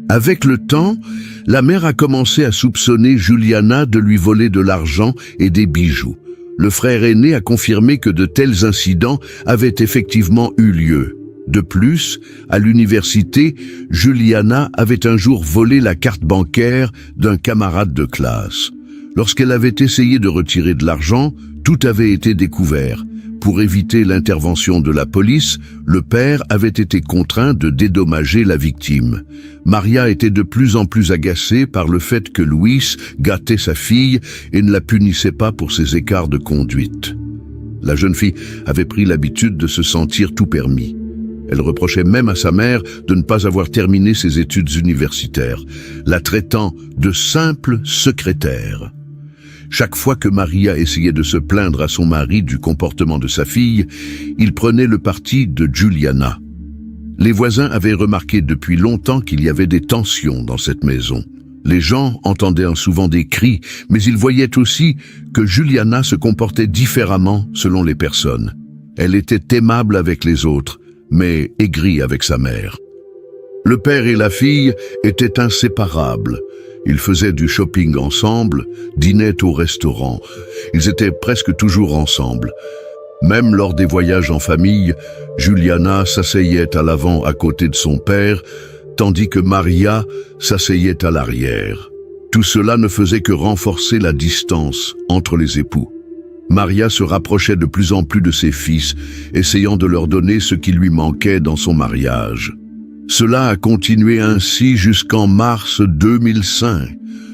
S2: Avec le temps, la mère a commencé à soupçonner Juliana de lui voler de l'argent et des bijoux. Le frère aîné a confirmé que de tels incidents avaient effectivement eu lieu. De plus, à l'université, Juliana avait un jour volé la carte bancaire d'un camarade de classe. Lorsqu'elle avait essayé de retirer de l'argent, tout avait été découvert. Pour éviter l'intervention de la police, le père avait été contraint de dédommager la victime. Maria était de plus en plus agacée par le fait que Luis gâtait sa fille et ne la punissait pas pour ses écarts de conduite. La jeune fille avait pris l'habitude de se sentir tout permis. Elle reprochait même à sa mère de ne pas avoir terminé ses études universitaires, la traitant de simple secrétaire. Chaque fois que Maria essayait de se plaindre à son mari du comportement de sa fille, il prenait le parti de Juliana. Les voisins avaient remarqué depuis longtemps qu'il y avait des tensions dans cette maison. Les gens entendaient souvent des cris, mais ils voyaient aussi que Juliana se comportait différemment selon les personnes. Elle était aimable avec les autres, mais aigrie avec sa mère. Le père et la fille étaient inséparables. Ils faisaient du shopping ensemble, dînaient au restaurant. Ils étaient presque toujours ensemble. Même lors des voyages en famille, Juliana s'asseyait à l'avant à côté de son père, tandis que Maria s'asseyait à l'arrière. Tout cela ne faisait que renforcer la distance entre les époux. Maria se rapprochait de plus en plus de ses fils, essayant de leur donner ce qui lui manquait dans son mariage. Cela a continué ainsi jusqu'en mars 2005.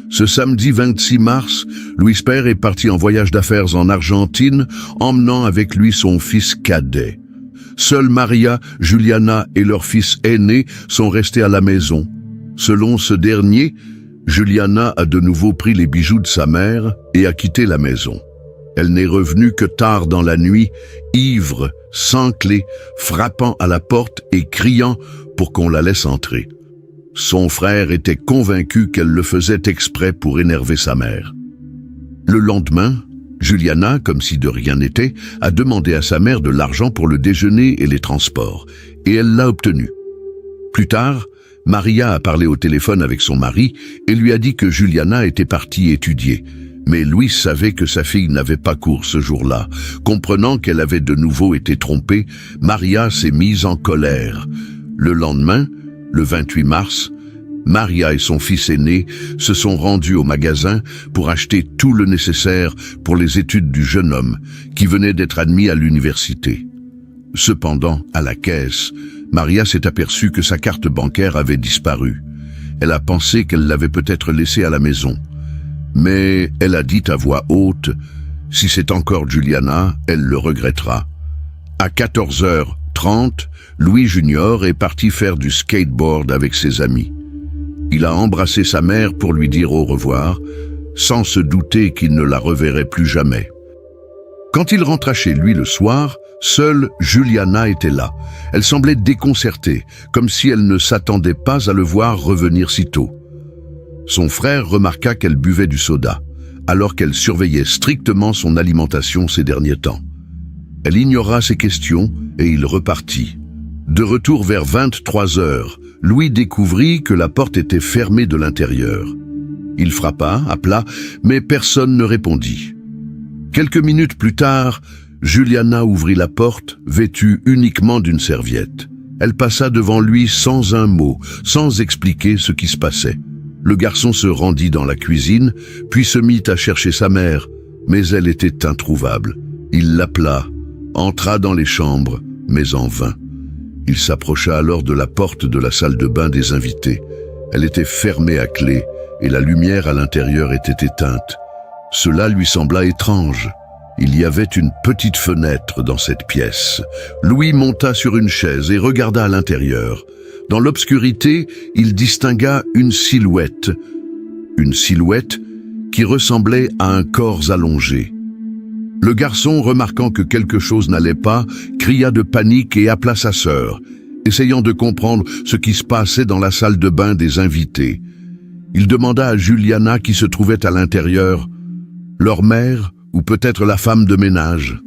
S2: Ce samedi 26 mars, Luis père est parti en voyage d'affaires en Argentine, emmenant avec lui son fils cadet. Seuls Maria, Juliana et leur fils aîné sont restés à la maison. Selon ce dernier, Juliana a de nouveau pris les bijoux de sa mère et a quitté la maison. Elle n'est revenue que tard dans la nuit, ivre, sans clé, frappant à la porte et criant pour qu'on la laisse entrer. Son frère était convaincu qu'elle le faisait exprès pour énerver sa mère. Le lendemain, Juliana, comme si de rien n'était, a demandé à sa mère de l'argent pour le déjeuner et les transports, et elle l'a obtenu. Plus tard, Maria a parlé au téléphone avec son mari et lui a dit que Juliana était partie étudier. Mais Luis savait que sa fille n'avait pas cours ce jour-là. Comprenant qu'elle avait de nouveau été trompée, Maria s'est mise en colère. Le lendemain, le 28 mars, Maria et son fils aîné se sont rendus au magasin pour acheter tout le nécessaire pour les études du jeune homme, qui venait d'être admis à l'université. Cependant, à la caisse, Maria s'est aperçue que sa carte bancaire avait disparu. Elle a pensé qu'elle l'avait peut-être laissée à la maison. Mais elle a dit à voix haute, « Si c'est encore Juliana, elle le regrettera. » À 14h30, Luis Junior est parti faire du skateboard avec ses amis. Il a embrassé sa mère pour lui dire au revoir, sans se douter qu'il ne la reverrait plus jamais. Quand il rentra chez lui le soir, seule Juliana était là. Elle semblait déconcertée, comme si elle ne s'attendait pas à le voir revenir si tôt. Son frère remarqua qu'elle buvait du soda, alors qu'elle surveillait strictement son alimentation ces derniers temps. Elle ignora ses questions et il repartit. De retour vers 23h, Louis découvrit que la porte était fermée de l'intérieur. Il frappa, appela, mais personne ne répondit. Quelques minutes plus tard, Juliana ouvrit la porte, vêtue uniquement d'une serviette. Elle passa devant lui sans un mot, sans expliquer ce qui se passait. Le garçon se rendit dans la cuisine, puis se mit à chercher sa mère, mais elle était introuvable. Il l'appela, entra dans les chambres, mais en vain. Il s'approcha alors de la porte de la salle de bain des invités. Elle était fermée à clé et la lumière à l'intérieur était éteinte. Cela lui sembla étrange. Il y avait une petite fenêtre dans cette pièce. Louis monta sur une chaise et regarda à l'intérieur. Dans l'obscurité, il distingua une silhouette qui ressemblait à un corps allongé. Le garçon, remarquant que quelque chose n'allait pas, cria de panique et appela sa sœur, essayant de comprendre ce qui se passait dans la salle de bain des invités. Il demanda à Juliana qui se trouvait à l'intérieur, leur mère ou peut-être la femme de ménage.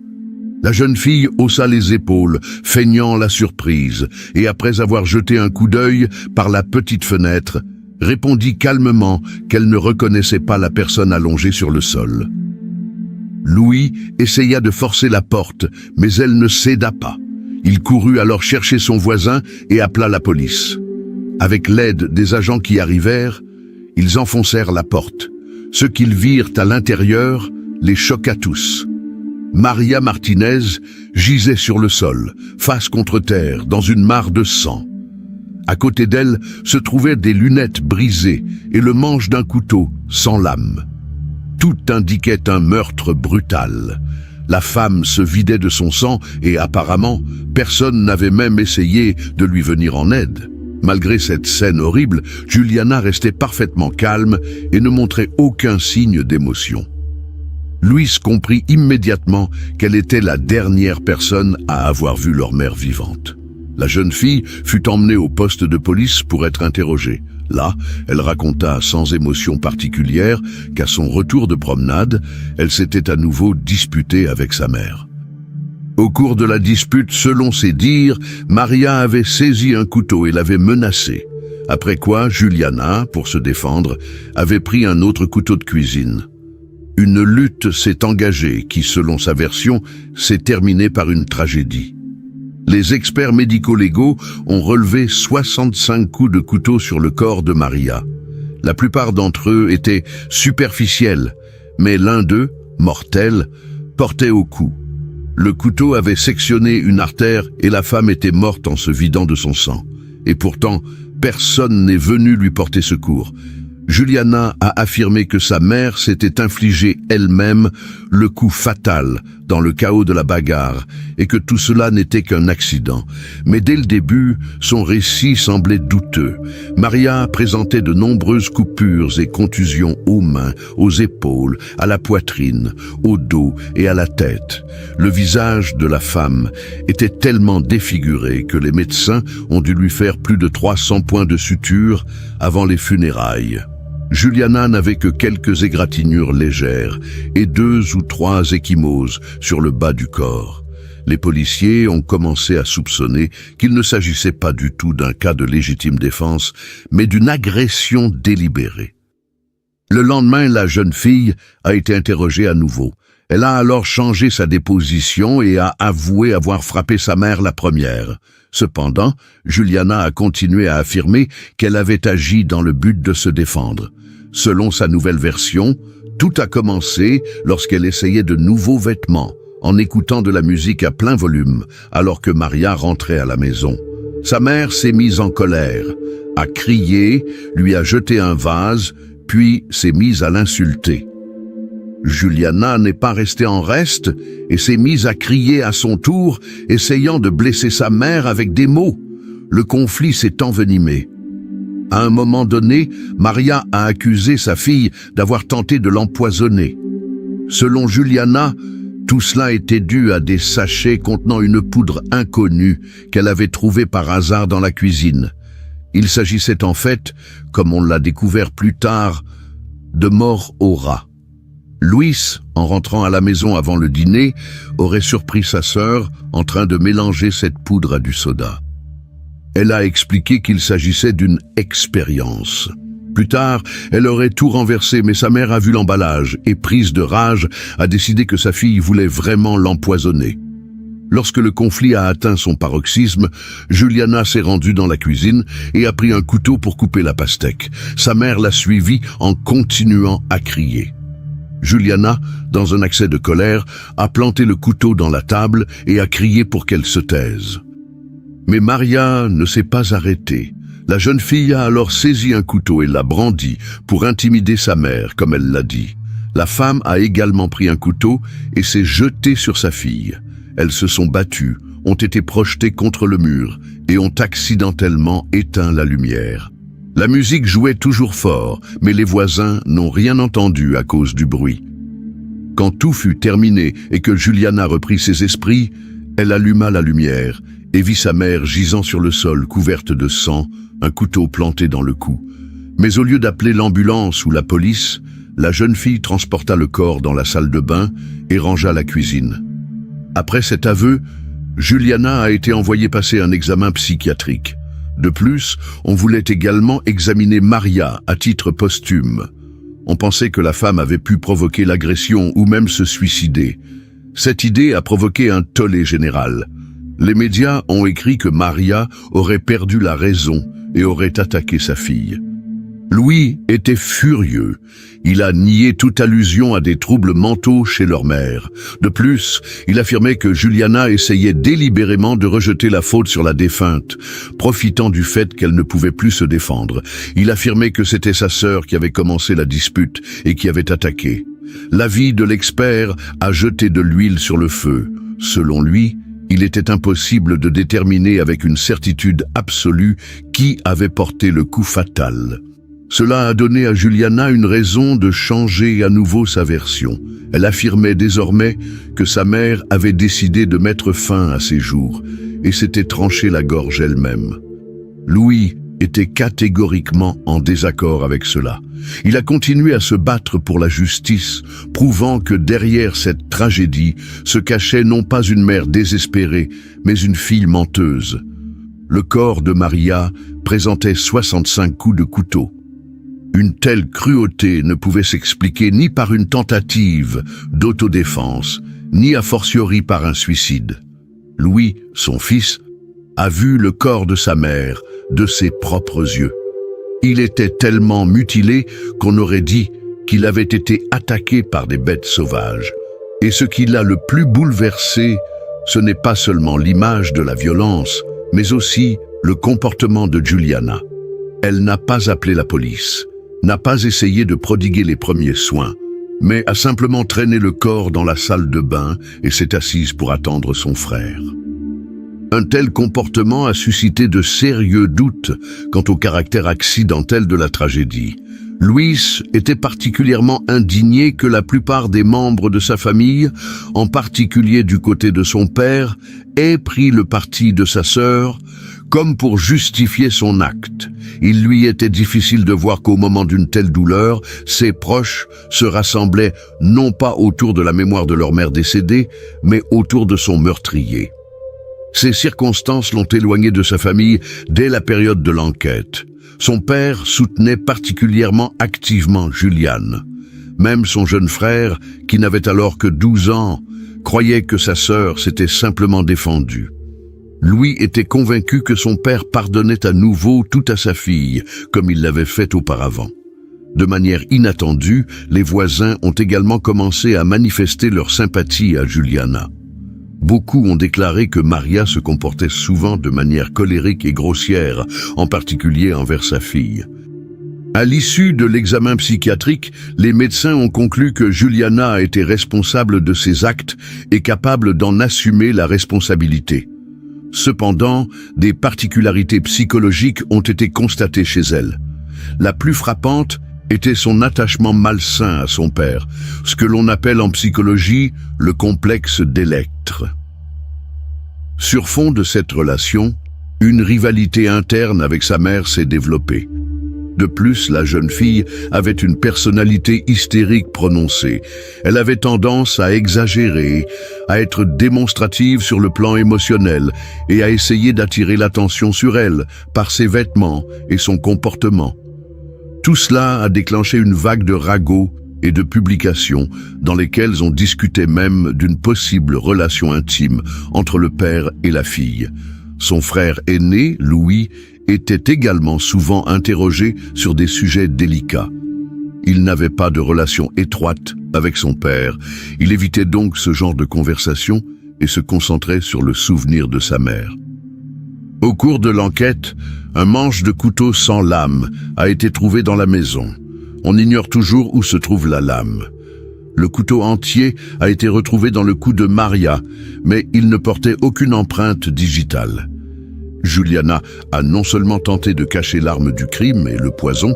S2: La jeune fille haussa les épaules, feignant la surprise, et après avoir jeté un coup d'œil par la petite fenêtre, répondit calmement qu'elle ne reconnaissait pas la personne allongée sur le sol. Louis essaya de forcer la porte, mais elle ne céda pas. Il courut alors chercher son voisin et appela la police. Avec l'aide des agents qui arrivèrent, ils enfoncèrent la porte. Ce qu'ils virent à l'intérieur les choqua tous. Maria Martinez gisait sur le sol, face contre terre, dans une mare de sang. À côté d'elle se trouvaient des lunettes brisées et le manche d'un couteau sans lame. Tout indiquait un meurtre brutal. La femme se vidait de son sang et apparemment, personne n'avait même essayé de lui venir en aide. Malgré cette scène horrible, Juliana restait parfaitement calme et ne montrait aucun signe d'émotion. Louis comprit immédiatement qu'elle était la dernière personne à avoir vu leur mère vivante. La jeune fille fut emmenée au poste de police pour être interrogée. Là, elle raconta sans émotion particulière qu'à son retour de promenade, elle s'était à nouveau disputée avec sa mère. Au cours de la dispute, selon ses dires, Maria avait saisi un couteau et l'avait menacée. Après quoi, Juliana, pour se défendre, avait pris un autre couteau de cuisine. Une lutte s'est engagée qui, selon sa version, s'est terminée par une tragédie. Les experts médico-légaux ont relevé 65 coups de couteau sur le corps de Maria. La plupart d'entre eux étaient superficiels, mais l'un d'eux, mortel, portait au cou. Le couteau avait sectionné une artère et la femme était morte en se vidant de son sang. Et pourtant, personne n'est venu lui porter secours. Juliana a affirmé que sa mère s'était infligé elle-même le coup fatal dans le chaos de la bagarre et que tout cela n'était qu'un accident. Mais dès le début, son récit semblait douteux. Maria présentait de nombreuses coupures et contusions aux mains, aux épaules, à la poitrine, au dos et à la tête. Le visage de la femme était tellement défiguré que les médecins ont dû lui faire plus de 300 points de suture avant les funérailles. Juliana n'avait que quelques égratignures légères et 2 ou 3 ecchymoses sur le bas du corps. Les policiers ont commencé à soupçonner qu'il ne s'agissait pas du tout d'un cas de légitime défense, mais d'une agression délibérée. Le lendemain, la jeune fille a été interrogée à nouveau. Elle a alors changé sa déposition et a avoué avoir frappé sa mère la première. Cependant, Juliana a continué à affirmer qu'elle avait agi dans le but de se défendre. Selon sa nouvelle version, tout a commencé lorsqu'elle essayait de nouveaux vêtements, en écoutant de la musique à plein volume, alors que Maria rentrait à la maison. Sa mère s'est mise en colère, a crié, lui a jeté un vase, puis s'est mise à l'insulter. Juliana n'est pas restée en reste et s'est mise à crier à son tour, essayant de blesser sa mère avec des mots. Le conflit s'est envenimé. À un moment donné, Maria a accusé sa fille d'avoir tenté de l'empoisonner. Selon Juliana, tout cela était dû à des sachets contenant une poudre inconnue qu'elle avait trouvée par hasard dans la cuisine. Il s'agissait en fait, comme on l'a découvert plus tard, de mort au rat. Louis, en rentrant à la maison avant le dîner, aurait surpris sa sœur en train de mélanger cette poudre à du soda. Elle a expliqué qu'il s'agissait d'une expérience. Plus tard, elle aurait tout renversé, mais sa mère a vu l'emballage et, prise de rage, a décidé que sa fille voulait vraiment l'empoisonner. Lorsque le conflit a atteint son paroxysme, Juliana s'est rendue dans la cuisine et a pris un couteau pour couper la pastèque. Sa mère l'a suivie en continuant à crier. Juliana, dans un accès de colère, a planté le couteau dans la table et a crié pour qu'elle se taise. Mais Maria ne s'est pas arrêtée. La jeune fille a alors saisi un couteau et l'a brandi pour intimider sa mère, comme elle l'a dit. La femme a également pris un couteau et s'est jetée sur sa fille. Elles se sont battues, ont été projetées contre le mur et ont accidentellement éteint la lumière. La musique jouait toujours fort, mais les voisins n'ont rien entendu à cause du bruit. Quand tout fut terminé et que Juliana reprit ses esprits, elle alluma la lumière et vit sa mère gisant sur le sol couverte de sang, un couteau planté dans le cou. Mais au lieu d'appeler l'ambulance ou la police, la jeune fille transporta le corps dans la salle de bain et rangea la cuisine. Après cet aveu, Juliana a été envoyée passer un examen psychiatrique. De plus, on voulait également examiner Maria à titre posthume. On pensait que la femme avait pu provoquer l'agression ou même se suicider. Cette idée a provoqué un tollé général. Les médias ont écrit que Maria aurait perdu la raison et aurait attaqué sa fille. Louis était furieux. Il a nié toute allusion à des troubles mentaux chez leur mère. De plus, il affirmait que Juliana essayait délibérément de rejeter la faute sur la défunte, profitant du fait qu'elle ne pouvait plus se défendre. Il affirmait que c'était sa sœur qui avait commencé la dispute et qui avait attaqué. L'avis de l'expert a jeté de l'huile sur le feu. Selon lui, il était impossible de déterminer avec une certitude absolue qui avait porté le coup fatal. Cela a donné à Juliana une raison de changer à nouveau sa version. Elle affirmait désormais que sa mère avait décidé de mettre fin à ses jours et s'était tranché la gorge elle-même. Louis était catégoriquement en désaccord avec cela. Il a continué à se battre pour la justice, prouvant que derrière cette tragédie se cachait non pas une mère désespérée, mais une fille menteuse. Le corps de Maria présentait 65 coups de couteau. Une telle cruauté ne pouvait s'expliquer ni par une tentative d'autodéfense, ni a fortiori par un suicide. Louis, son fils, a vu le corps de sa mère de ses propres yeux. Il était tellement mutilé qu'on aurait dit qu'il avait été attaqué par des bêtes sauvages. Et ce qui l'a le plus bouleversé, ce n'est pas seulement l'image de la violence, mais aussi le comportement de Juliana. Elle n'a pas appelé la police, n'a pas essayé de prodiguer les premiers soins, mais a simplement traîné le corps dans la salle de bain et s'est assise pour attendre son frère. Un tel comportement a suscité de sérieux doutes quant au caractère accidentel de la tragédie. Louis était particulièrement indigné que la plupart des membres de sa famille, en particulier du côté de son père, aient pris le parti de sa sœur, comme pour justifier son acte. Il lui était difficile de voir qu'au moment d'une telle douleur, ses proches se rassemblaient non pas autour de la mémoire de leur mère décédée, mais autour de son meurtrier. Ces circonstances l'ont éloigné de sa famille dès la période de l'enquête. Son père soutenait particulièrement activement Juliane. Même son jeune frère, qui n'avait alors que 12 ans, croyait que sa sœur s'était simplement défendue. Louis était convaincu que son père pardonnait à nouveau tout à sa fille, comme il l'avait fait auparavant. De manière inattendue, les voisins ont également commencé à manifester leur sympathie à Juliana. Beaucoup ont déclaré que Maria se comportait souvent de manière colérique et grossière, en particulier envers sa fille. À l'issue de l'examen psychiatrique, les médecins ont conclu que Juliana était responsable de ses actes et capable d'en assumer la responsabilité. Cependant, des particularités psychologiques ont été constatées chez elle. La plus frappante était son attachement malsain à son père, ce que l'on appelle en psychologie le complexe d'Électre. Sur fond de cette relation, une rivalité interne avec sa mère s'est développée. De plus, la jeune fille avait une personnalité hystérique prononcée. Elle avait tendance à exagérer, à être démonstrative sur le plan émotionnel et à essayer d'attirer l'attention sur elle par ses vêtements et son comportement. Tout cela a déclenché une vague de ragots et de publications dans lesquelles on discutait même d'une possible relation intime entre le père et la fille. Son frère aîné, Louis, était également souvent interrogé sur des sujets délicats. Il n'avait pas de relation étroite avec son père. Il évitait donc ce genre de conversation et se concentrait sur le souvenir de sa mère. Au cours de l'enquête, un manche de couteau sans lame a été trouvé dans la maison. On ignore toujours où se trouve la lame. Le couteau entier a été retrouvé dans le cou de Maria, mais il ne portait aucune empreinte digitale. Juliana a non seulement tenté de cacher l'arme du crime et le poison,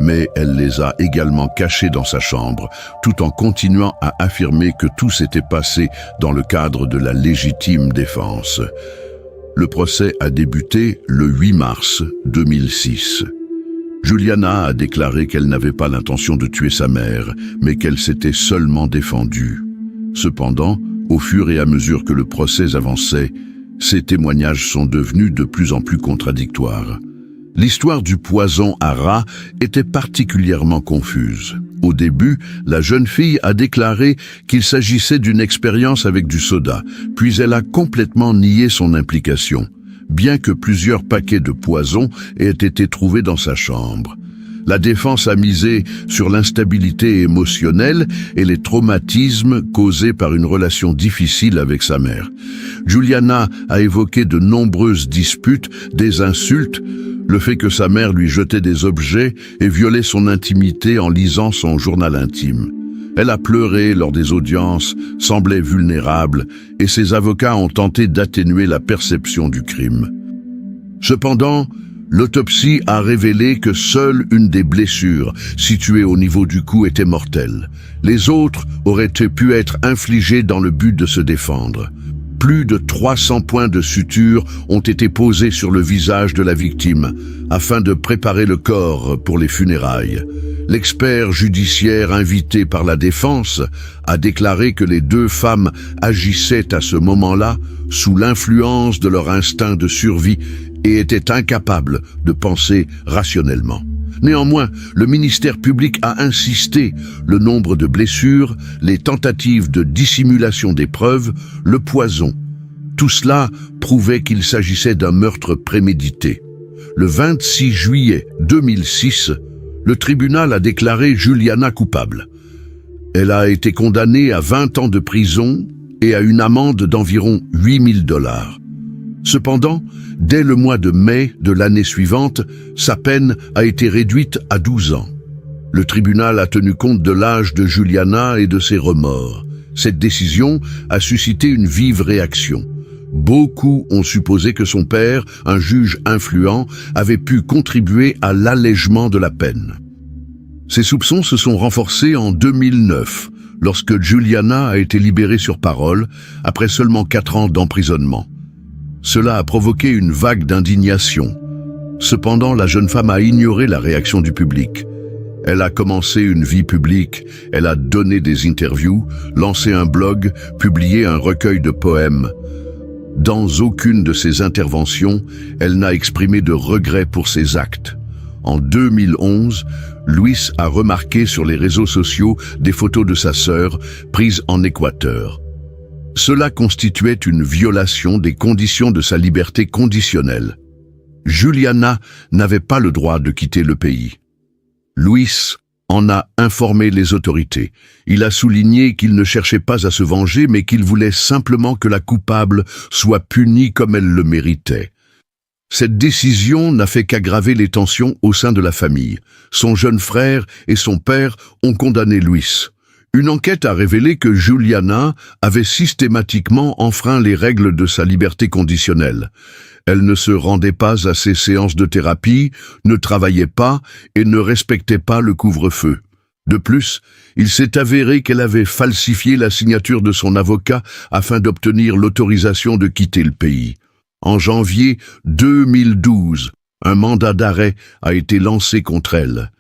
S2: mais elle les a également cachés dans sa chambre, tout en continuant à affirmer que tout s'était passé dans le cadre de la légitime défense. Le procès a débuté le 8 mars 2006. Juliana a déclaré qu'elle n'avait pas l'intention de tuer sa mère, mais qu'elle s'était seulement défendue. Cependant, au fur et à mesure que le procès avançait, ces témoignages sont devenus de plus en plus contradictoires. L'histoire du poison à rats était particulièrement confuse. Au début, la jeune fille a déclaré qu'il s'agissait d'une expérience avec du soda, puis elle a complètement nié son implication, bien que plusieurs paquets de poison aient été trouvés dans sa chambre. La défense a misé sur l'instabilité émotionnelle et les traumatismes causés par une relation difficile avec sa mère. Juliana a évoqué de nombreuses disputes, des insultes, le fait que sa mère lui jetait des objets et violait son intimité en lisant son journal intime. Elle a pleuré lors des audiences, semblait vulnérable, et ses avocats ont tenté d'atténuer la perception du crime. Cependant, l'autopsie a révélé que seule une des blessures, située au niveau du cou, était mortelle. Les autres auraient pu être infligées dans le but de se défendre. Plus de 300 points de suture ont été posés sur le visage de la victime, afin de préparer le corps pour les funérailles. L'expert judiciaire invité par la défense a déclaré que les deux femmes agissaient à ce moment-là sous l'influence de leur instinct de survie et étaient incapables de penser rationnellement. Néanmoins, le ministère public a insisté, le nombre de blessures, les tentatives de dissimulation des preuves, le poison. Tout cela prouvait qu'il s'agissait d'un meurtre prémédité. Le 26 juillet 2006, le tribunal a déclaré Juliana coupable. Elle a été condamnée à 20 ans de prison et à une amende d'environ $8 000. Cependant, dès le mois de mai de l'année suivante, sa peine a été réduite à 12 ans. Le tribunal a tenu compte de l'âge de Juliana et de ses remords. Cette décision a suscité une vive réaction. Beaucoup ont supposé que son père, un juge influent, avait pu contribuer à l'allègement de la peine. Ces soupçons se sont renforcés en 2009, lorsque Juliana a été libérée sur parole, après seulement 4 ans d'emprisonnement. Cela a provoqué une vague d'indignation. Cependant, la jeune femme a ignoré la réaction du public. Elle a commencé une vie publique, elle a donné des interviews, lancé un blog, publié un recueil de poèmes. Dans aucune de ses interventions, elle n'a exprimé de regret pour ses actes. En 2011, Luis a remarqué sur les réseaux sociaux des photos de sa sœur prises en Équateur. Cela constituait une violation des conditions de sa liberté conditionnelle. Juliana n'avait pas le droit de quitter le pays. Luis en a informé les autorités. Il a souligné qu'il ne cherchait pas à se venger, mais qu'il voulait simplement que la coupable soit punie comme elle le méritait. Cette décision n'a fait qu'aggraver les tensions au sein de la famille. Son jeune frère et son père ont condamné Luis. Une enquête a révélé que Juliana avait systématiquement enfreint les règles de sa liberté conditionnelle. Elle ne se rendait pas à ses séances de thérapie, ne travaillait pas et ne respectait pas le couvre-feu. De plus, il s'est avéré qu'elle avait falsifié la signature de son avocat afin d'obtenir l'autorisation de quitter le pays. En janvier 2012, un mandat d'arrêt a été lancé contre elle.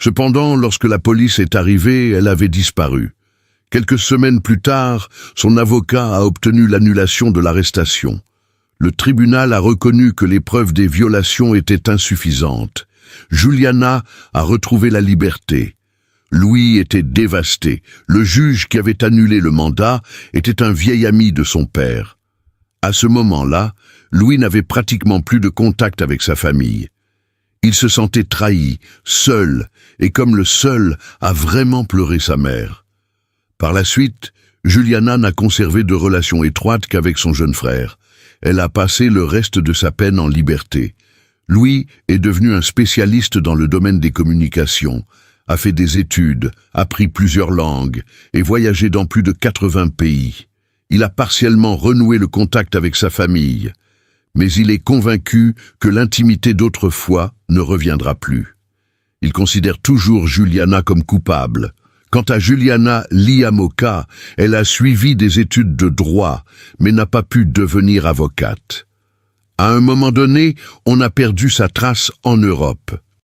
S2: Cependant, lorsque la police est arrivée, elle avait disparu. Quelques semaines plus tard, son avocat a obtenu l'annulation de l'arrestation. Le tribunal a reconnu que les preuves des violations étaient insuffisantes. Juliana a retrouvé la liberté. Louis était dévasté. Le juge qui avait annulé le mandat était un vieil ami de son père. À ce moment-là, Louis n'avait pratiquement plus de contact avec sa famille. Il se sentait trahi, seul, et comme le seul a vraiment pleuré sa mère. Par la suite, Juliana n'a conservé de relations étroites qu'avec son jeune frère. Elle a passé le reste de sa peine en liberté. Louis est devenu un spécialiste dans le domaine des communications, a fait des études, appris plusieurs langues et voyagé dans plus de 80 pays. Il a partiellement renoué le contact avec sa famille, mais il est convaincu que l'intimité d'autrefois ne reviendra plus. Il considère toujours Juliana comme coupable. Quant à Juliana Liamoka, elle a suivi des études de droit, mais n'a pas pu devenir avocate. À un moment donné, on a perdu sa trace en Europe.